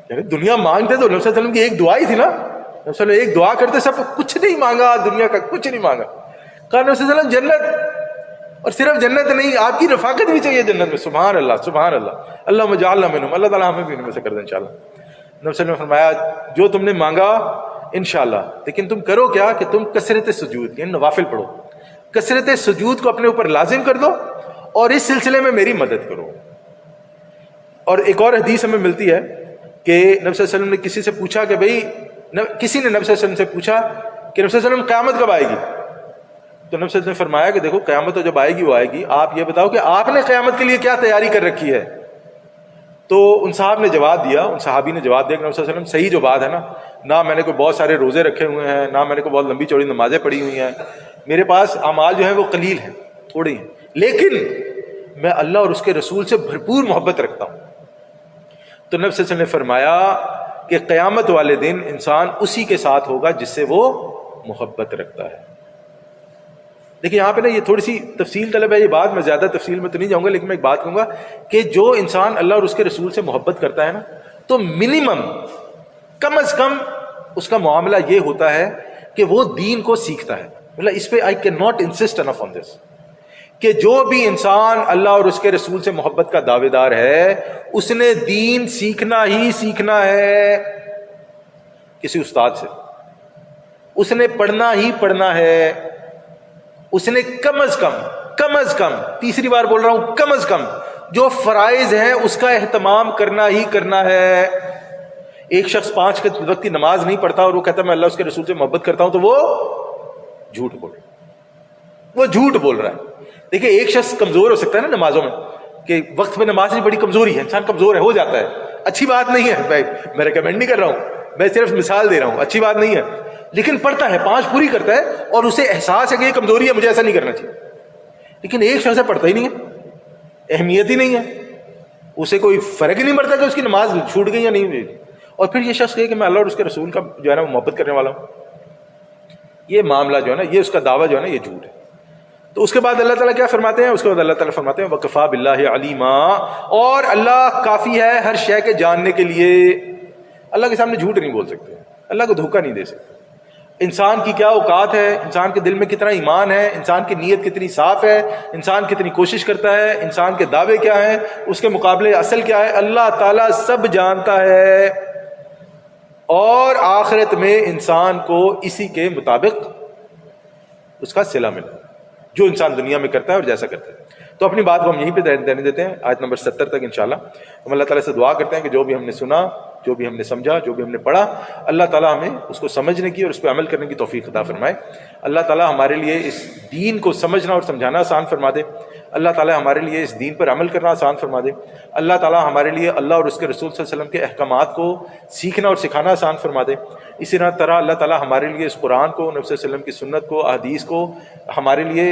یعنی دنیا مانگتے تو نبی صلی اللہ علیہ وسلم کی ایک دعا ہی تھی نا، نبی صلی اللہ علیہ وسلم ایک دعا کرتے، سب کچھ نہیں مانگا دنیا کا، کچھ نہیں مانگا۔ کہا نبی صلی اللہ علیہ وسلم جنت، اور صرف جنت نہیں آپ کی رفاقت بھی چاہیے جنت میں۔ سبحان اللہ سبحان اللہ، اللہم اجعلنا منہم، اللہ تعالیٰ ہمیں بھی ان میں سے کر دیں انشاءاللہ۔ نبی صلی اللہ علیہ وسلم نے فرمایا جو تم نے مانگا انشاءاللہ، لیکن تم کرو کیا کہ تم کثرت سجود یعنی نوافل پڑھو، کثرت سجود کو اپنے اوپر لازم کر دو اور اس سلسلے میں میری مدد کرو۔ اور ایک اور حدیث ہمیں ملتی ہے کہ نبی صلی اللہ علیہ وسلم نے کسی سے پوچھا کہ بھائی کسی نے نبی صلی اللہ علیہ وسلم سے پوچھا کہ نبی صلی اللہ علیہ وسلم قیامت کب آئے گی؟ تو نبی صلی اللہ علیہ وسلم نے فرمایا کہ دیکھو قیامت تو جب آئے گی وہ آئے گی، آپ یہ بتاؤ کہ آپ نے قیامت کے لیے کیا تیاری کر رکھی ہے؟ تو ان صاحب نے جواب دیا، ان صحابی نے جواب دیا کہ نبی صلی اللہ علیہ وسلم صحیح جو بات ہے نا، نہ میں نے کوئی بہت سارے روزے رکھے ہوئے ہیں، نہ میں نے کوئی بہت لمبی چوڑی نمازیں پڑھی ہوئی ہیں، میرے پاس اعمال جو ہیں وہ قلیل ہیں، تھوڑے ہیں، لیکن میں اللہ اور اس کے رسول سے بھرپور محبت رکھتا ہوں۔ تو نبی صلی اللہ علیہ وسلم نے فرمایا کہ قیامت والے دن انسان اسی کے ساتھ ہوگا جس سے وہ محبت رکھتا ہے۔ دیکھیں یہاں پہ نا یہ تھوڑی سی تفصیل طلب ہے یہ بات، میں زیادہ تفصیل میں تو نہیں جاؤں گا، لیکن میں ایک بات کہوں گا کہ جو انسان اللہ اور اس کے رسول سے محبت کرتا ہے نا، تو منیمم کم از کم اس کا معاملہ یہ ہوتا ہے کہ وہ دین کو سیکھتا ہے۔ مطلب اس پہ آئی کین ناٹ انسسٹ انف آن دس کہ جو بھی انسان اللہ اور اس کے رسول سے محبت کا دعوے دار ہے اس نے دین سیکھنا ہی سیکھنا ہے، کسی استاد سے اس نے پڑھنا ہی پڑھنا ہے، اس نے کم از کم تیسری بار بول رہا ہوں کم از کم جو فرائض ہیں اس کا اہتمام کرنا ہی کرنا ہے۔ ایک شخص 5 وقت کی نماز نہیں پڑھتا اور وہ کہتا ہے میں اللہ اس کے رسول سے محبت کرتا ہوں، تو وہ جھوٹ بول رہا ہے۔ دیکھیں ایک شخص کمزور ہو سکتا ہے نا نمازوں میں، کہ وقت میں نماز نہیں بڑی کمزوری ہے، انسان کمزور ہے، ہو جاتا ہے، اچھی بات نہیں ہے، میں ریکمینڈ نہیں کر رہا ہوں، میں صرف مثال دے رہا ہوں، اچھی بات نہیں ہے، لیکن پڑھتا ہے، 5 پوری کرتا ہے اور اسے احساس ہے کہ یہ کمزوری ہے، مجھے ایسا نہیں کرنا چاہیے۔ لیکن ایک شخص پڑھتا ہی نہیں ہے، اہمیت ہی نہیں ہے، اسے کوئی فرق ہی نہیں پڑتا کہ اس کی نماز چھوٹ گئی یا نہیں ہوئی، اور پھر یہ شخص کہے کہ میں اللہ اور اس کے رسول کا جو ہے نا وہ محبت کرنے والا ہوں، یہ معاملہ جو ہے نا، یہ اس کا دعویٰ جو ہے نا، یہ جھوٹ ہے۔ تو اس کے بعد اللہ تعالیٰ کیا فرماتے ہیں؟ اس کے بعد اللہ تعالیٰ فرماتے ہیں وَكَفَى بِاللَّهِ عَلِيمًا، اور اللہ کافی ہے ہر شے کے جاننے کے لیے۔ اللہ کے سامنے جھوٹ نہیں بول سکتے، اللہ کو دھوکہ نہیں دے سکتے۔ انسان کی کیا اوقات ہے، انسان کے دل میں کتنا ایمان ہے، انسان کی نیت کتنی صاف ہے، انسان کتنی کوشش کرتا ہے، انسان کے دعوے کیا ہیں، اس کے مقابلے اصل کیا ہے، اللہ تعالیٰ سب جانتا ہے۔ اور آخرت میں انسان کو اسی کے مطابق اس کا صلہ ملا، جو انسان دنیا میں کرتا ہے اور جیسا کرتا ہے۔ تو اپنی بات کو ہم یہیں پہ دینے دیتے ہیں، آیت نمبر 70 تک انشاءاللہ ہم اللہ تعالیٰ سے دعا کرتے ہیں کہ جو بھی ہم نے سنا، جو بھی ہم نے سمجھا، جو بھی ہم نے پڑھا، اللہ تعالیٰ ہمیں اس کو سمجھنے کی اور اس پہ عمل کرنے کی توفیق عطا فرمائے۔ اللہ تعالیٰ ہمارے لیے اس دین کو سمجھنا اور سمجھانا آسان فرما دے۔ اللہ تعالیٰ ہمارے لیے اس دین پر عمل کرنا آسان فرما دے۔ اللہ تعالیٰ ہمارے لیے اللہ اور اس کے رسول صلی اللہ علیہ وسلم کے احکامات کو سیکھنا اور سکھانا آسان فرما دے۔ اسی طرح اللہ تعالیٰ ہمارے لیے اس قرآن کو، نبی صلی اللہ علیہ وسلم کی سنت کو، احادیث کو ہمارے لیے،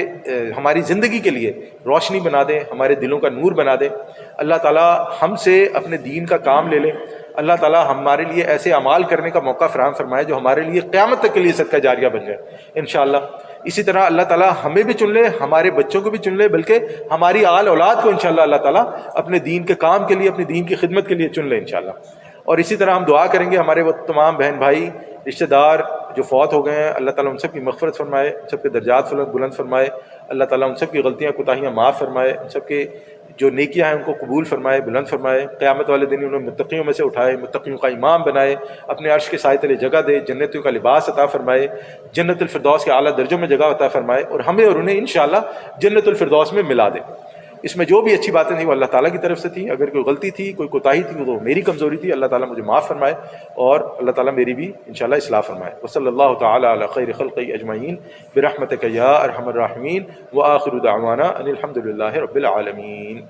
ہماری زندگی کے لیے روشنی بنا دے، ہمارے دلوں کا نور بنا دے۔ اللہ تعالیٰ ہم سے اپنے دین کا کام لے لے۔ اللہ تعالیٰ ہمارے لیے ایسے اعمال کرنے کا موقع فراہم فرمائے جو ہمارے لیے قیامت تک کے لیے صدقہ جاریہ بن جائے انشاءاللہ۔ اسی طرح اللہ تعالیٰ ہمیں بھی چن لے، ہمارے بچوں کو بھی چن لے، بلکہ ہماری آل اولاد کو انشاءاللہ اللہ تعالیٰ اپنے دین کے کام کے لیے، اپنے دین کی خدمت کے لیے چن لے انشاءاللہ۔ اور اسی طرح ہم دعا کریں گے ہمارے وہ تمام بہن بھائی، رشتہ دار جو فوت ہو گئے ہیں، اللہ تعالیٰ ان سب کی مغفرت فرمائے، ان سب کے درجات بلند فرمائے، اللہ تعالیٰ ان سب کی غلطیاں کوتاہیاں معاف فرمائے، ان سب کے جو نیکیاں ہیں ان کو قبول فرمائے، بلند فرمائے، قیامت والے دن انہیں متقیوں میں سے اٹھائے، متقیوں کا امام بنائے، اپنے عرش کے سائے تلے جگہ دے، جنتوں کا لباس عطا فرمائے، جنت الفردوس کے اعلیٰ درجوں میں جگہ عطا فرمائے، اور ہمیں اور انہیں انشاءاللہ جنت الفردوس میں ملا دے۔ اس میں جو بھی اچھی باتیں تھیں وہ اللہ تعالیٰ کی طرف سے تھی، اگر کوئی غلطی تھی، کوئی کوتاہی تھی، وہ میری کمزوری تھی، اللہ تعالیٰ مجھے معاف فرمائے، اور اللہ تعالیٰ میری بھی انشاءاللہ اصلاح فرمائے۔ وصلی اللہ تعالیٰ علی خیر خلقہ اجمعین برحمتک یا ارحم الراحمین، وآخر دعوانا ان الحمد للہ رب العالمین۔